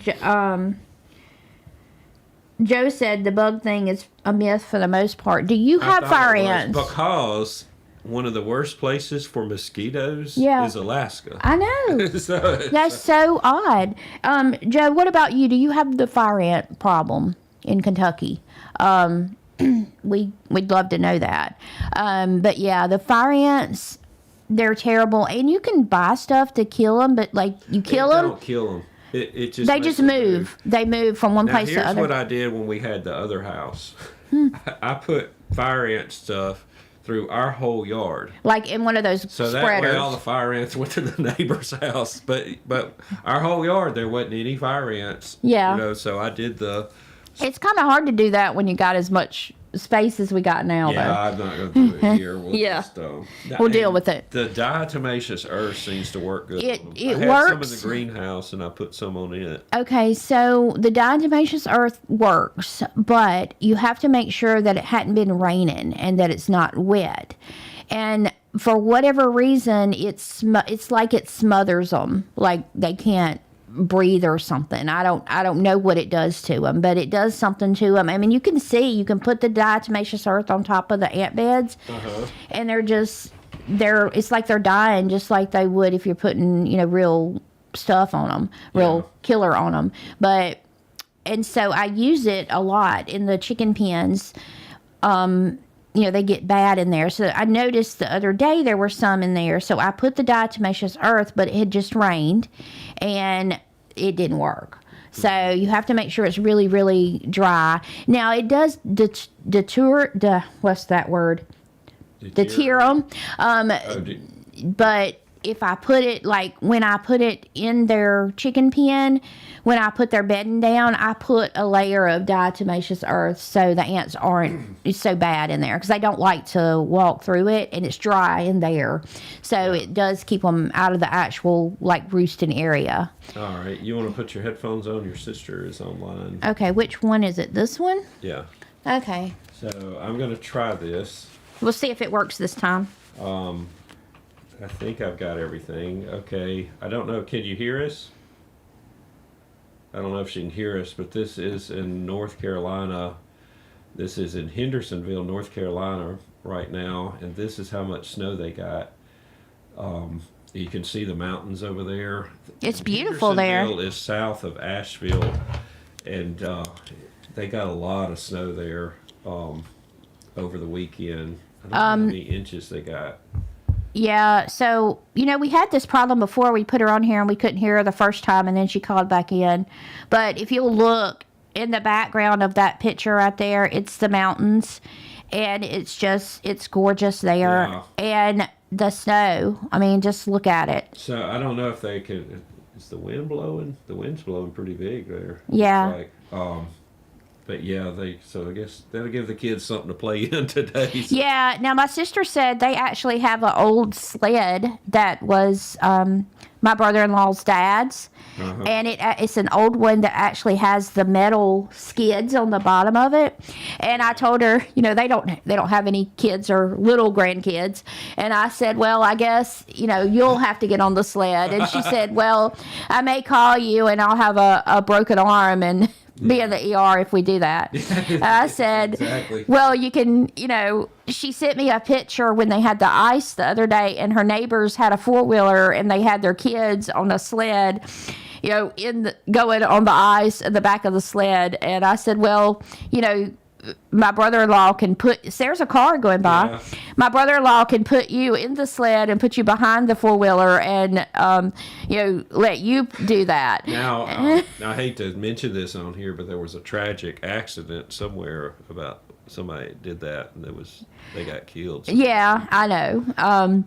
Joe said the bug thing is a myth for the most part. Do you have fire ants? Because one of the worst places for mosquitoes is Alaska. I know. That's so odd. Joe, what about you? Do you have the fire ant problem in Kentucky? We'd love to know that. But yeah, the fire ants, They're terrible, and you can buy stuff to kill them, but like you kill them, don't kill them. It just they makes just them move. They move from one Now, place to here's other. what I did when we had the other house. I put fire ant stuff through our whole yard. Like in one of those So that spreaders. way all the fire ants went to the neighbor's house. But our whole yard, there wasn't any fire ants. Yeah. You know, so I did the... It's kind of hard to do that when you got as much space as we got now, Yeah, though. I'm not going to do it here. We'll Yeah. just, We'll deal with it. The diatomaceous earth seems to work good. It on them. it I had works. some in the greenhouse, and I put some on it. Okay, so the diatomaceous earth works, but you have to make sure that it hadn't been raining and that it's not wet. And for whatever reason, it's like it smothers them, like they can't breathe or something. I don't know what it does to them, but it does something to them. I mean, you can put the diatomaceous earth on top of the ant beds, and it's like they're dying, just like they would if you're putting real stuff on them, real killer on them. And so I use it a lot in the chicken pens. They get bad in there. So I noticed the other day there were some in there. So I put the diatomaceous earth, but it had just rained and it didn't work. So you have to make sure it's really, really dry. Now it does deter them. But if I put it, like when I put it in their chicken pen, when I put their bedding down, I put a layer of diatomaceous earth so the ants aren't so bad in there, because they don't like to walk through it, and it's dry in there. So it does keep them out of the actual like roosting area. All right. You want to put your headphones on? Your sister is online. Okay, which one is it? This one? Yeah. Okay. So I'm going to try this. We'll see if it works this time. I think I've got everything. Okay. I don't know. Can you hear us? I don't know if she can hear us, but this is in North Carolina. This is in Hendersonville, North Carolina right now, and this is how much snow they got. You can see the mountains over there. It's beautiful there. Hendersonville is south of Asheville, and they got a lot of snow there over the weekend. I don't know how many inches they got. Yeah, so, we had this problem before. We put her on here and we couldn't hear her the first time, and then she called back in. But if you'll look in the background of that picture right there, it's the mountains, and it's gorgeous there. Yeah. And the snow, I mean, just look at it. So I don't know if they could. Is the wind blowing? The wind's blowing pretty big there. Yeah. It's like, but yeah, so I guess that'll give the kids something to play in today. So. Yeah. Now, my sister said they actually have an old sled that was my brother-in-law's dad's. And it's an old one that actually has the metal skids on the bottom of it. And I told her, they don't have any kids or little grandkids. And I said, well, I guess, you'll have to get on the sled. And she said, well, I may call you and I'll have a broken arm and be in the ER if we do that. I said, Exactly. well, you can, she sent me a picture when they had the ice the other day, and her neighbors had a four-wheeler and they had their kids on a sled, going on the ice in the back of the sled. And I said, well, my brother-in-law can there's a car going by. Yeah. My brother-in-law can put you in the sled and put you behind the four-wheeler and, let you do that. Now, I hate to mention this on here, but there was a tragic accident somewhere about somebody did that, and they got killed. Yeah, I know.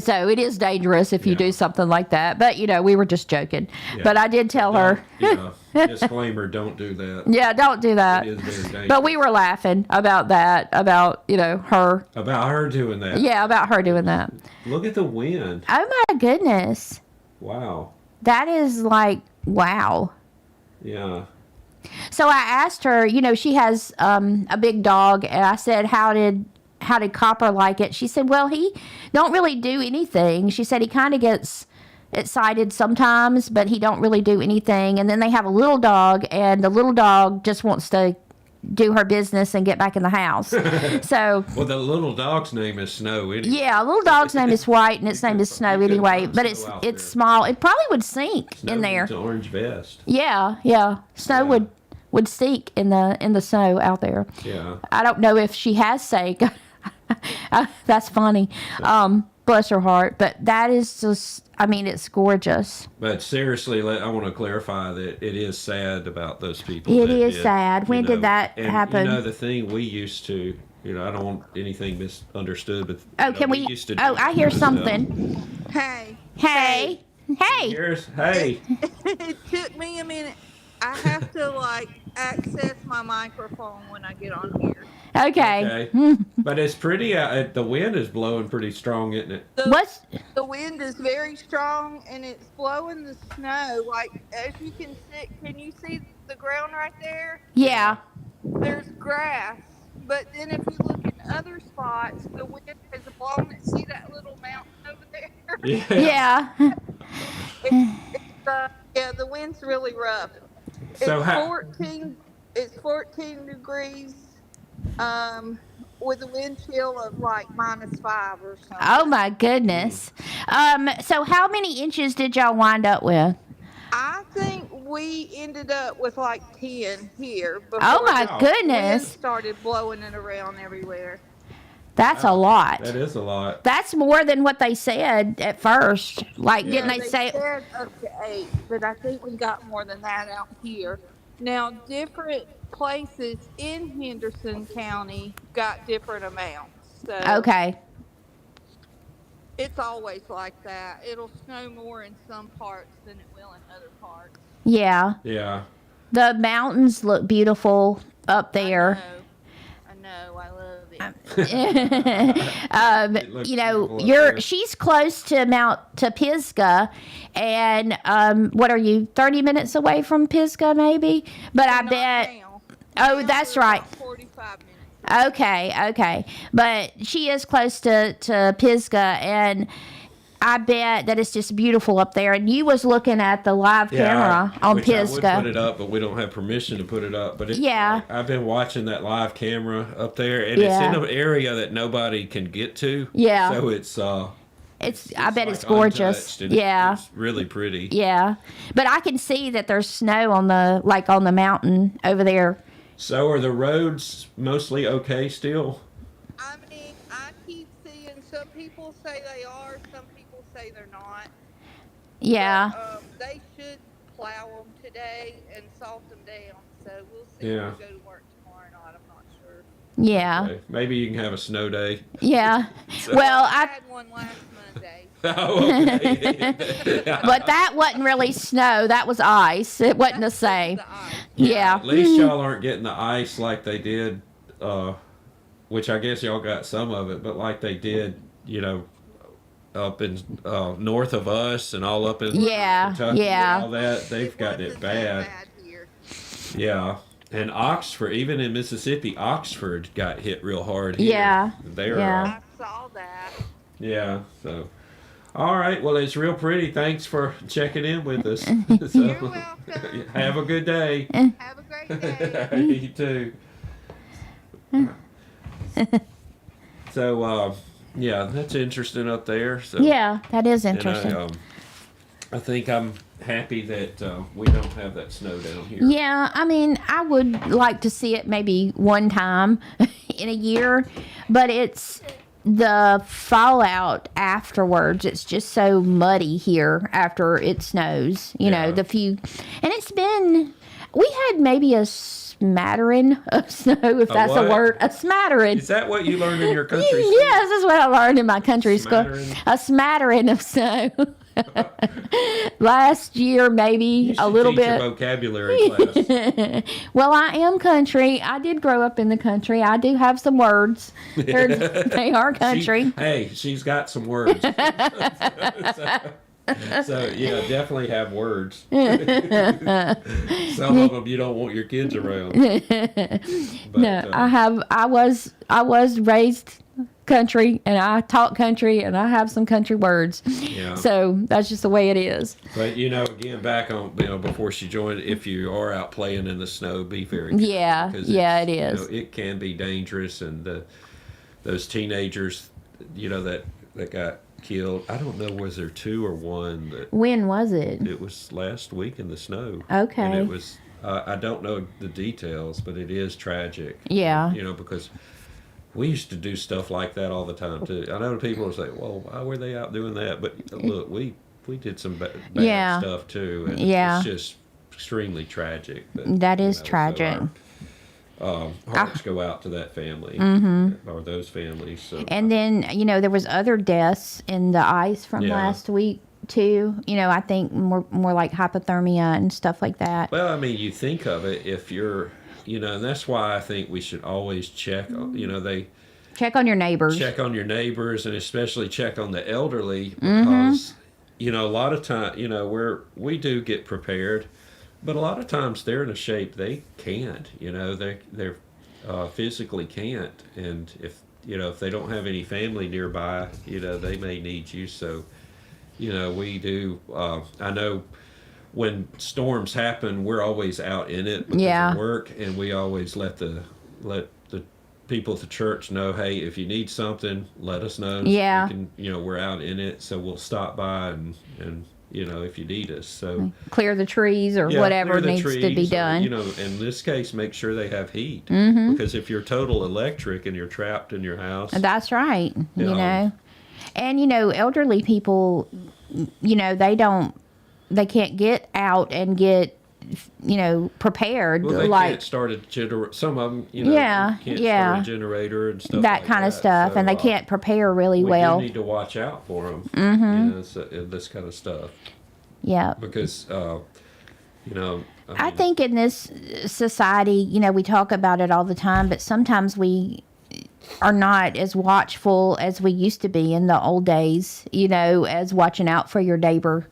So it is dangerous if you do something like that. But, we were just joking. Yeah. But I did tell her. Disclaimer, don't do that. Yeah, don't do that. It is very dangerous. But we were laughing about that, about, her. About her doing that. Yeah, about her doing that. Look at the wind. Oh, my goodness. Wow. That is like, wow. Yeah. So I asked her, she has a big dog, and I said, how did Copper like it? She said, well, he don't really do anything. She said he kind of gets excited sometimes, but he don't really do anything. And then they have a little dog, and the little dog just wants to do her business and get back in the house. So, well, the little dog's name is Snow anyway. Yeah, little dog's name is White, and its name is Snow anyway. But it's small. It probably would sink Snow in there. It's an orange vest. Yeah. Snow would sink in the snow out there. Yeah. I don't know if she has sank. That's funny. bless her heart. But that is just, I mean, it's gorgeous. But seriously, I want to clarify that it is sad about those people. It is sad. When did that happen? You know, the thing we used to, you know, I don't want anything misunderstood, but Oh, can we? used to Oh, do I hear stuff. something. Hey. Hey. Hey. Hey. It took me a minute. I have to like access my microphone when I get on here. Okay. But it's pretty. The wind is blowing pretty strong, isn't it? What's? The wind is very strong and it's blowing the snow. Like as you can you see the ground right there? Yeah. There's grass, but then if you look in other spots, the wind has blown it. See that little mountain over there? Yeah. Yeah, the wind's really rough. So It's 14 degrees, with a wind chill of like -5 or something. Oh my goodness. So how many inches did y'all wind up with? I think we ended up with like 10 here. Oh my the wind goodness. started blowing it around everywhere. That's a lot. That is a lot. That's more than what they said at first. Like, Yeah. didn't they say? Said up to 8, but I think we got more than that out here. Now, different places in Henderson County got different amounts. So Okay. it's always like that. It'll snow more in some parts than it will in other parts. Yeah. Yeah. The mountains look beautiful up there. I know. I love it. It looks You know, beautiful up there. she's close to Pisgah, and what are you? 30 minutes away from Pisgah, maybe? But I Not bet. now. Oh, Now that's we're right. about 45 minutes. Okay. But she is close to Pisgah, and I bet that it's just beautiful up there. And you was looking at the live camera on which I would Pisgah. put it up, but we don't have permission to put it up. But it's, Yeah. I've been watching that live camera up there, and Yeah. it's in an area that nobody can get to. Yeah. So it's I bet like it's gorgeous. untouched, and Yeah. it's really pretty. Yeah. But I can see that there's snow on the mountain over there. So are the roads mostly okay still? I mean, I keep seeing some people say they are, some people say they're not. Yeah. But, they should plow them today and salt them down. So we'll see Yeah. if we go to work tomorrow or not. I'm not sure. Yeah. Okay. Maybe you can have a snow day. Yeah. Well, I I had one last Monday. Oh, okay. but that wasn't really snow. That was ice. It wasn't the same. The ice. Yeah. At least y'all aren't getting the ice like they did, which I guess y'all got some of it, but like they did, you know, up in north of us and all up in Yeah, Kentucky yeah. and all that, they've gotten it wasn't so bad. here. Yeah. And Oxford, even in Mississippi, Oxford got hit real hard here. Yeah, They're, yeah. I saw that. yeah, so. All right, well, it's real pretty. Thanks for checking in with us. You're welcome. Have a good day. Have a great day. You too. So, yeah, that's interesting up there. So, Yeah, that is and interesting. I think I'm happy that we don't have that snow down here. Yeah, I mean, I would like to see it maybe one time in a year, but it's the fallout afterwards. It's just so muddy here after it snows. You know, Yeah. and it's been. We had maybe a smattering of snow, if that's a what? word. A smattering. Is that what you learned in your country school? Yes, that's what I learned in my country school. Smattering? A smattering of snow. Last year, maybe You should a little teach your bit. vocabulary class. Well, I am country. I did grow up in the country. I do have some words. They are country. She's got some words. So yeah, definitely have words. Some of them you don't want your kids around. But, No, I was raised country, and I talk country, and I have some country words. Yeah. So that's just the way it is. But again, back on before she joined, if you are out playing in the snow, be very careful, Yeah, 'cause yeah, it's, it is. it can be dangerous, and those teenagers, that got killed. I don't know, was there 2 or 1 that When was it? it was last week in the snow. Okay. And it was I don't know the details, but it is tragic. Yeah. Because we used to do stuff like that all the time too. I know people will say, "Well, why were they out doing that?" But look, we did some bad Yeah. stuff too, and Yeah. it's just extremely tragic. That is so tragic. our hearts go out to that family or those families. So And then, there was other deaths in the ice from Yeah. last week too. I think more like hypothermia and stuff like that. well, I mean, you think of it if you're, and that's why I think we should always check. They Check on your neighbors. check on your neighbors and especially check on the elderly because a lot of time we do get prepared, but a lot of times they're in a shape they can't, they're physically can't, and if they don't have any family nearby, they may need you. So we do, I know when storms happen, we're always out in it because Yeah. of work, and we always let the people at the church know, hey, if you need something, let us know. Yeah. We can, we're out in it, so we'll stop by and if you need us. So Clear the trees or yeah, whatever clear the needs to be trees, or, done. in this case, make sure they have heat because if you're total electric and you're trapped in your house, That's right. Yeah. And elderly people, they can't get out and get prepared well, they like can't start a some of them, Yeah, can't yeah. start a generator and stuff that like kind of that. stuff, So, and they can't prepare really we well. do need to watch out for them, this kind of stuff Yeah. because I think in this society, we talk about it all the time, but sometimes we are not as watchful as we used to be in the old days, as watching out for your neighbor.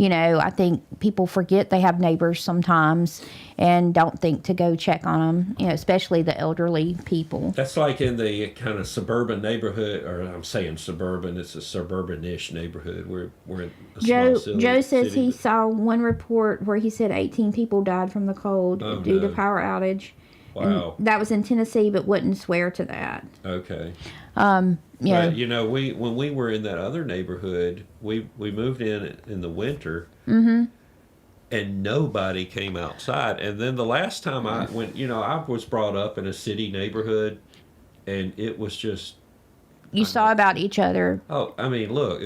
I think people forget they have neighbors sometimes and don't think to go check on them, especially the elderly people. that's like in the kind of suburban neighborhood, or I'm saying suburban, it's a suburban-ish neighborhood. We're in a small Joe says city, he but- saw one report where he said 18 people died from the cold Oh, due to no. power outage. Wow. And that was in Tennessee, but wouldn't swear to that. Okay. Yeah. But, we when we were in that other neighborhood, we moved in the winter, and nobody came outside. And then the last time I went, I was brought up in a city neighborhood, and it was just, You saw about each other. oh, I mean, look,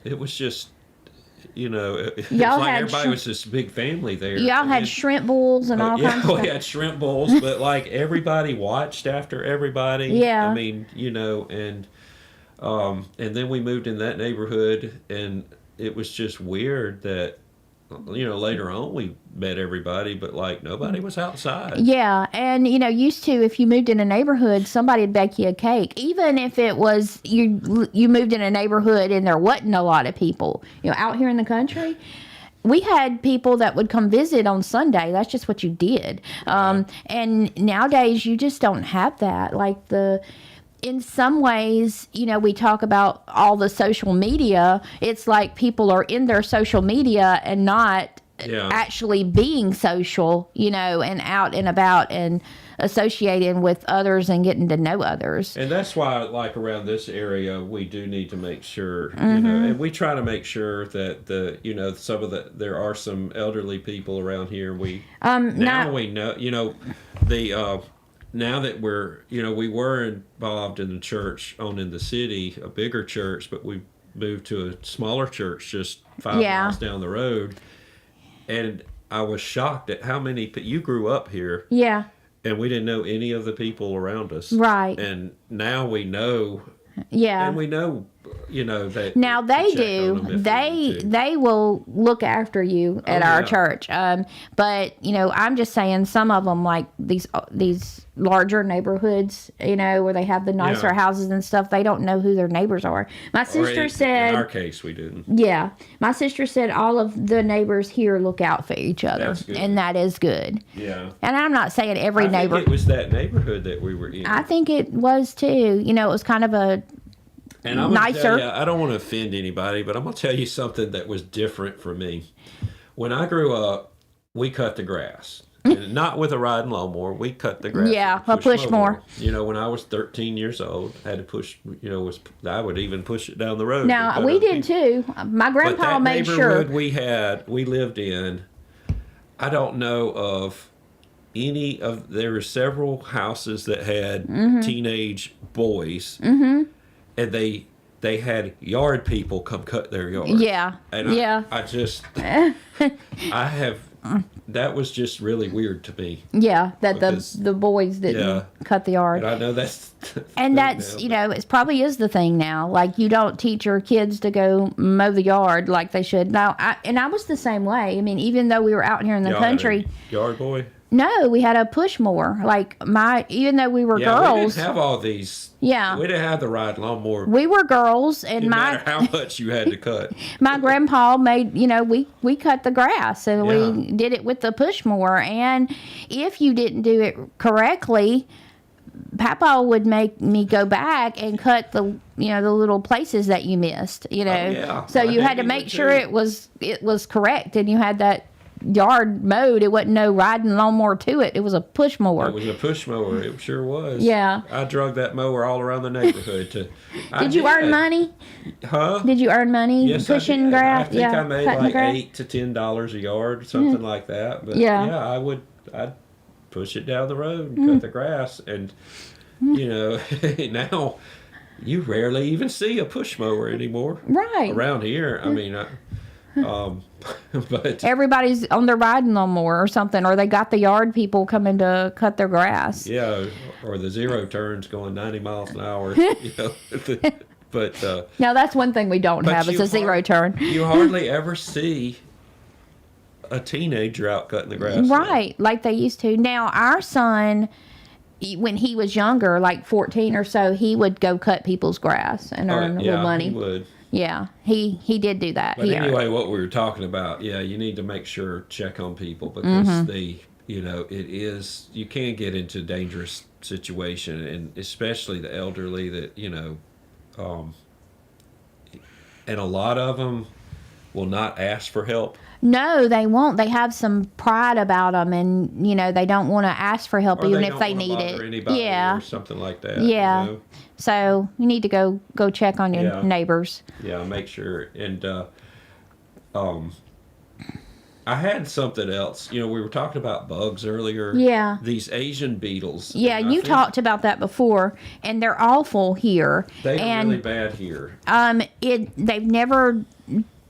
it was just, it's Y'all like had everybody was this big family there. Y'all And had then- shrimp bowls and all kinds of we stuff. had shrimp bowls, but like everybody watched after everybody. Yeah. I mean, and then we moved in that neighborhood, and it was just weird that, later on we met everybody, but like nobody was outside. Yeah, and used to, if you moved in a neighborhood, somebody'd bake you a cake, even if it was you moved in a neighborhood and there wasn't a lot of people. Out here in the country, we had people that would come visit on Sunday. That's just what you did. And nowadays, you just don't have that. In some ways, we talk about all the social media. It's like people are in their social media and not Yeah. actually being social, and out and about and associating with others and getting to know others. And that's why, like around this area, we do need to make sure, and we try to make sure that there are some elderly people around here. We now that we're, we were involved in the church in the city, a bigger church, but we moved to a smaller church just 5 miles down the road. And I was shocked at how many, you grew up here. Yeah. And we didn't know any of the people around us. Right. And now we know. Yeah. And we know, that. Now to they check do. on them if we need to. They will look after you at our yeah. church. But I'm just saying some of them, like these larger neighborhoods, where they have the nicer Yeah. houses and stuff. They don't know who their neighbors are. My Or sister said. In our case, we didn't. Yeah, my sister said all of the neighbors here look out for each other, That's good. and that is good. Yeah. And I'm not saying every I neighbor. think it was that neighborhood that we were in. I think it was too. It was kind of a And I'm gonna nicer. tell you, I don't want to offend anybody, but I'm going to tell you something that was different for me. When I grew up, we cut the grass. And not with a riding lawnmower. We cut the grass. Yeah, with a push mower. When I was 13 years old, I had to push, I would even push it down the road. Now to cut we other did people. too. My But grandpa that made sure. neighborhood we lived in, I don't know of there were several houses that had teenage boys, Mm-hmm. and they had yard people come cut their yard. Yeah. And Yeah. I just, that was just really weird to me. Yeah, that Because- the boys didn't Yeah. cut the yard. And I know that's the And thing that's, now, you but- know, it probably is the thing now. Like, you don't teach your kids to go mow the yard like they should. Now, I was the same way. I mean, even though we were out here in the Y'all had a country, yard boy. no, we had a push mower. Like, even though we were Yeah, we girls, didn't have all these. Yeah. We didn't have the ride lawnmower. we were girls, and Didn't my matter how much you had to cut. my grandpa made, you know, we cut the grass, and Yeah. we did it with the push mower. And if you didn't do it correctly, Papa would make me go back and cut the little places that you missed, you know. yeah. So My you had to daddy make would sure too. it was correct, and you had that yard mowed. It wasn't no riding lawnmower to it. It was a push mower. It was a push mower. It sure was. Yeah. I drug that mower all around the neighborhood. Did you earn money? Huh? Did you earn money Yes, pushing I did. grass? I think I made cutting like grass? $8 to $10 a yard, something like that. But Yeah. I'd push it down the road and cut the grass, and you know, now you rarely even see a push mower anymore Right. around here. I mean, but Everybody's on their riding lawnmower or something, or they got the yard people coming to cut their grass. yeah, or the zero turns going 90 miles an hour. You know, but Now that's one thing we don't But have is you a zero turn. you hardly ever see a teenager out cutting the grass. now. Right, like they used to. Now our son, when he was younger, like 14 or so, he would go cut people's grass and earn a Yeah, little money. he would. Yeah, he did do that. But He earned- anyway, what we were talking about, yeah, you need to make sure, check on people, Mm-hmm. because you can get into a dangerous situation, and especially the elderly that, and a lot of them will not ask for help. No, they won't. They have some pride about them, and they don't want to ask for help Or even they if don't they wanna need bother it. anybody Yeah, or something like that. Yeah. You know? so you need to go check on your Yeah. neighbors. Yeah, make sure. And I had something else. We were talking about bugs earlier. Yeah. These Asian beetles. Yeah, and I you think talked about that before, and they're awful here. They're and really bad here. they've never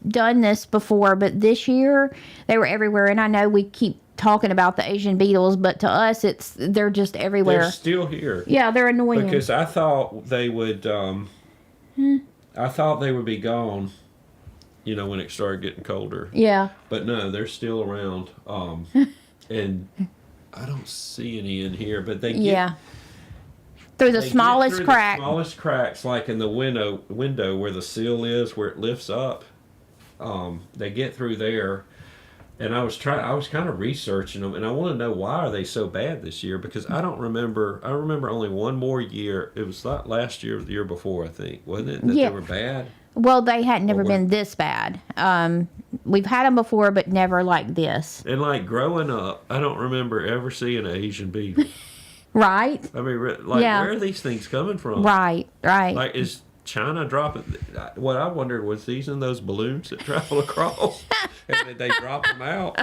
done this before, but this year they were everywhere. And I know we keep talking about the Asian beetles, but to us they're just everywhere. They're still here. Yeah, they're annoying. Because I thought they would. I thought they would be gone. When it started getting colder. Yeah. But no, they're still around. And I don't see any in here, but they get. Yeah. Through the They get smallest through crack. The smallest cracks, like in the window where the sill is, where it lifts up. They get through there, and I was kind of researching them, and I want to know, why are they so bad this year? Because I don't remember. I remember only one more year. It was not last year, or the year before, I think, wasn't it? That Yeah. they were bad. Well, they had never Or been this bad. We've had them before, but never like this. And like growing up, I don't remember ever seeing an Asian beetle. Right? I mean, like, Yeah. where are these things coming from? Right. Like, is China dropping? What I wondered was, these in those balloons that travel across, and then they drop them out.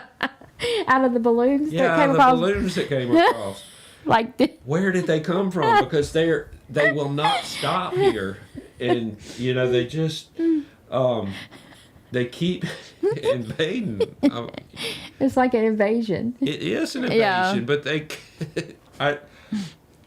Out of the balloons that Yeah, came the across. balloons that came across. Like this. Where did they come from? Because they will not stop here, and they just they keep invading. It's like an invasion. It is an invasion, Yeah. but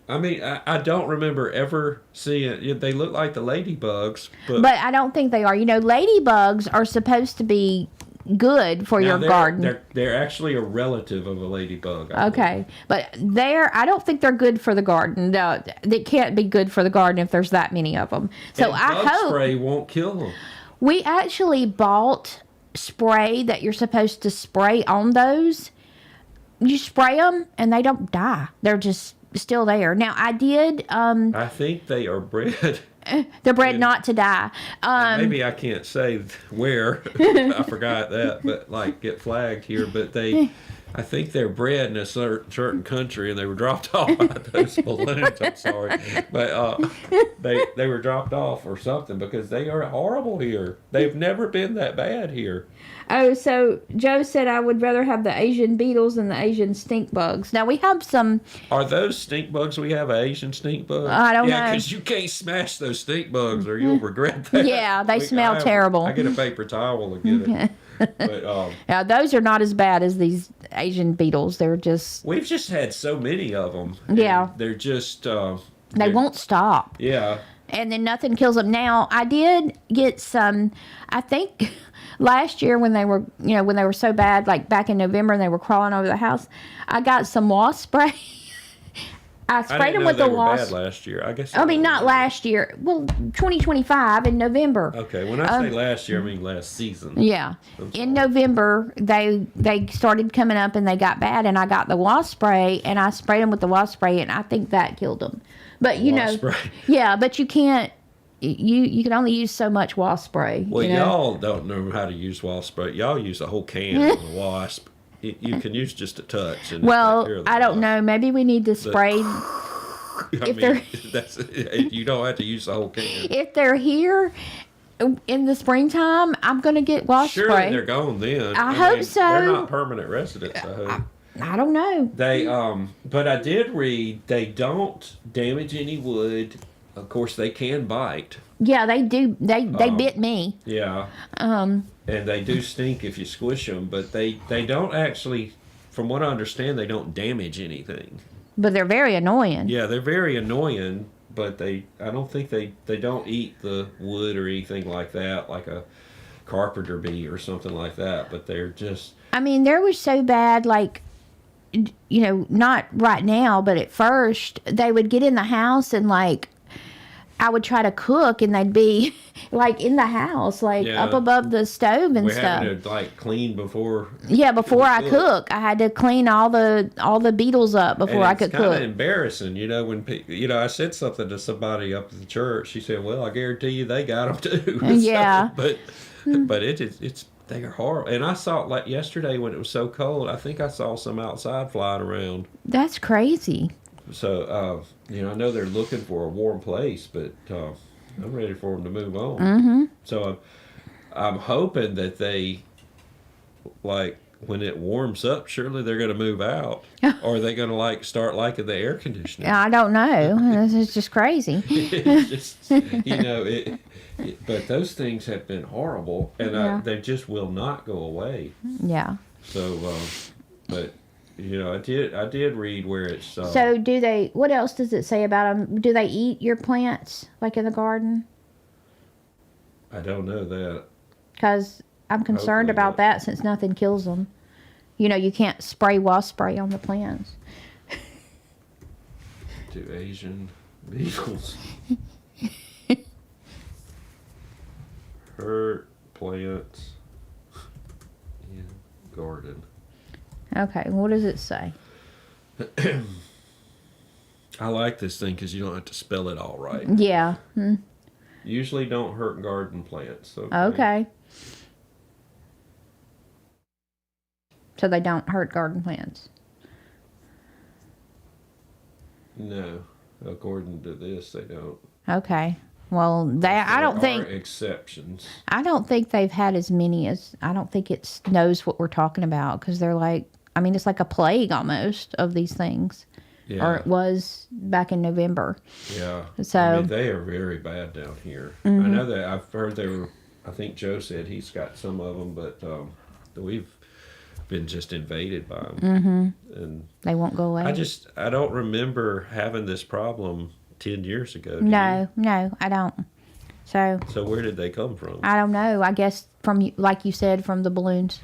I mean, I don't remember ever seeing. They look like the ladybugs, But I don't think they are. Ladybugs are supposed to be good for your now garden. They're actually a relative of a ladybug. I Okay, but I don't think they're good for the garden. No, they can't be good for the garden if there's that many of them. So believe. I And bug hope spray won't kill them. we actually bought spray that you're supposed to spray on those. You spray them and they don't die. They're just still there. Now I did. I think they are bred. They're bred Yeah. not to die. Maybe I can't say where. I forgot that, but like get flagged here. But I think they're bred in a certain country, and they were dropped off by those balloons. I'm sorry, but they were dropped off or something because they are horrible here. They've never been that bad here. Oh, so Joe said I would rather have the Asian beetles than the Asian stink bugs. Now we have some. Are those stink bugs we have Asian stink bugs? I don't know. Yeah, because you can't smash those stink bugs or you'll regret that. Yeah, they smell terrible. I get a paper towel to get it. But yeah, those are not as bad as these Asian beetles. They're just. we've just had so many of them. Yeah. They're just. They won't stop. Yeah. And then nothing kills them. Now I did get some. I think last year when they were, when they were so bad, like back in November, and they were crawling over the house, I got some wasp spray. I sprayed them with the wasp. Bad last year. I guess. I mean, not last year. Well, 2025 in November. Okay, when I say last year, I mean last season. Yeah, in November they started coming up and they got bad, and I got the wasp spray and I sprayed them with the wasp spray, and I think that killed them. But Spray. yeah, but you can't. You can only use so much wasp spray. Well, y'all don't know how to use wasp spray. Y'all use a whole can of the wasp. You can use just a touch. And well, I don't know. Maybe we need to spray. You don't have to use the whole can. If they're here in the springtime, I'm gonna get wasp spray. Surely they're gone then. I hope so. They're not permanent residents. I hope. I don't know. They but I did read they don't damage any wood. Of course, they can bite. Yeah, they do. They bit me. Yeah. And they do stink if you squish them, but they don't actually, from what I understand, they don't damage anything. But they're very annoying. Yeah, they're very annoying, but I don't think they don't eat the wood or anything like that, like a carpenter bee or something like that. But they're just. I mean, there was so bad, like, not right now, but at first they would get in the house and like. I would try to cook and they'd be like in the house, like up above the stove and stuff. We had to like clean before. Yeah, before I cook, I had to clean all the beetles up before I could cook. It's kind of embarrassing, when I said something to somebody up at the church. She said, "Well, I guarantee you they got them too." Yeah, but it's they are horrible. And I saw it like yesterday when it was so cold. I think I saw some outside flying around. That's crazy. So, I know they're looking for a warm place, but I'm ready for them to move on. Mm-hmm. So I'm hoping that they, like, when it warms up, surely they're going to move out. Or are they going to, start liking the air conditioning? I don't know. It's just crazy. It's just, but those things have been horrible, and they just will not go away. Yeah. So, but... I did read where it's... So do they... What else does it say about them? Do they eat your plants, like in the garden? I don't know that. Because I'm concerned about that since nothing kills them. You can't spray wasp spray on the plants. Do Asian beetles hurt plants in garden? Okay, what does it say? I like this thing because you don't have to spell it all right. Yeah. Usually don't hurt garden plants. Okay. So they don't hurt garden plants? No. According to this, they don't. Okay. Well, I don't think... exceptions. I don't think they've had as many as... I don't think it knows what we're talking about because they're like... I mean, it's like a plague almost of these things. Yeah. Or it was back in November. Yeah. So they are very bad down here. Mm-hmm. I know that I've heard they were, I think Joe said he's got some of them, but we've been just invaded by them. Mm-hmm. And they won't go away. I don't remember having this problem 10 years ago. No, I don't. So where did they come from? I don't know. I guess from, like you said, from the balloons.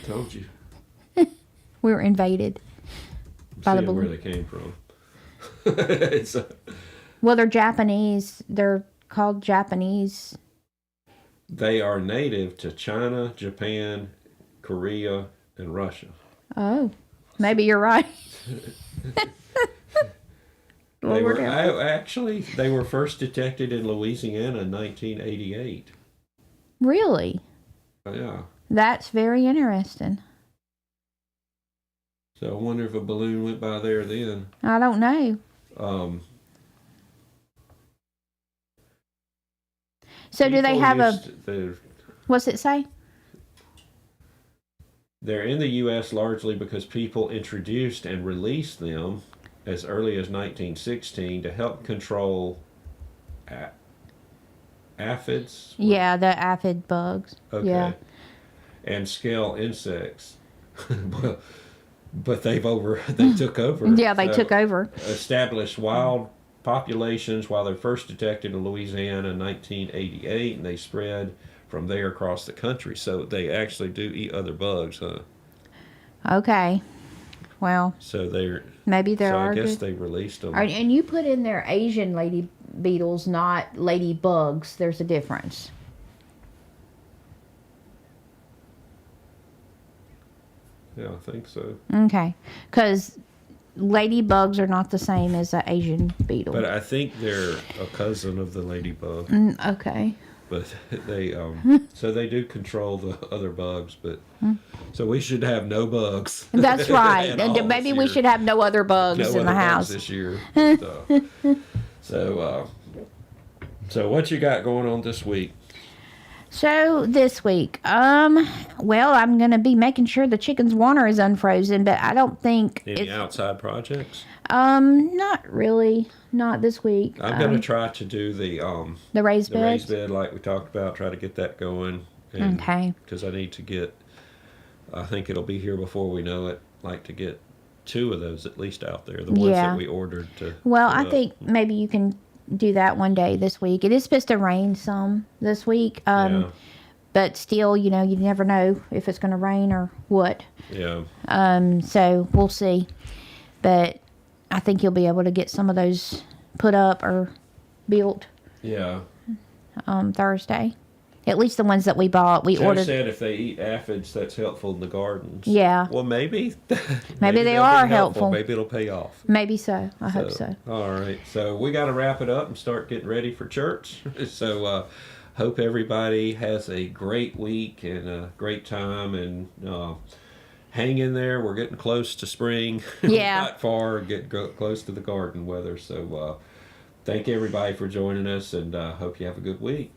Told you. We were invaded by the balloons. Where they came from. Well, they're Japanese. They're called Japanese. They are native to China, Japan, Korea, and Russia. Oh, maybe you're right. They were first detected in Louisiana in 1988. Really? Yeah. That's very interesting. So I wonder if a balloon went by there then. I don't know. So do they have what's it say? They're in the U.S. largely because people introduced and released them as early as 1916 to help control aphids. Yeah, the aphid bugs. Okay. Yeah. And scale insects. But they took over. Yeah, they took over. Established wild populations while they're first detected in Louisiana in 1988, and they spread from there across the country. So they actually do eat other bugs, huh? Okay. Well. So they're maybe there are. I guess they released them. And you put in there Asian lady beetles, not lady bugs. There's a difference. Yeah, I think so. Okay, because ladybugs are not the same as an Asian beetle. But I think they're a cousin of the ladybug. Okay. But they so they do control the other bugs, but so we should have no bugs. That's right. And maybe we should have no other bugs in the house this year. So what you got going on this week? So this week, well, I'm gonna be making sure the chicken's water is unfrozen, but I don't think Any outside projects? Not really, not this week. I'm gonna try to do the raised bed. Raised bed like we talked about. Try to get that going. And, okay. Because I need to get. I think it'll be here before we know it. Like to get 2 of those at least out there. The ones that we ordered to. Well, I think maybe you can do that one day this week. It is supposed to rain some this week. But still, you never know if it's going to rain or what. Yeah. So we'll see. But I think you'll be able to get some of those put up or built. Yeah. Thursday. At least the ones that we bought. We Joe ordered. said if they eat aphids, that's helpful in the gardens. Yeah. Well, maybe. Maybe they are helpful. Maybe it'll pay off. Maybe so. I hope so. All right. So we got to wrap it up and start getting ready for church. So hope everybody has a great week and a great time, and hang in there. We're getting close to spring. Yeah. Not far. Get close to the garden weather. So thank everybody for joining us, and hope you have a good week.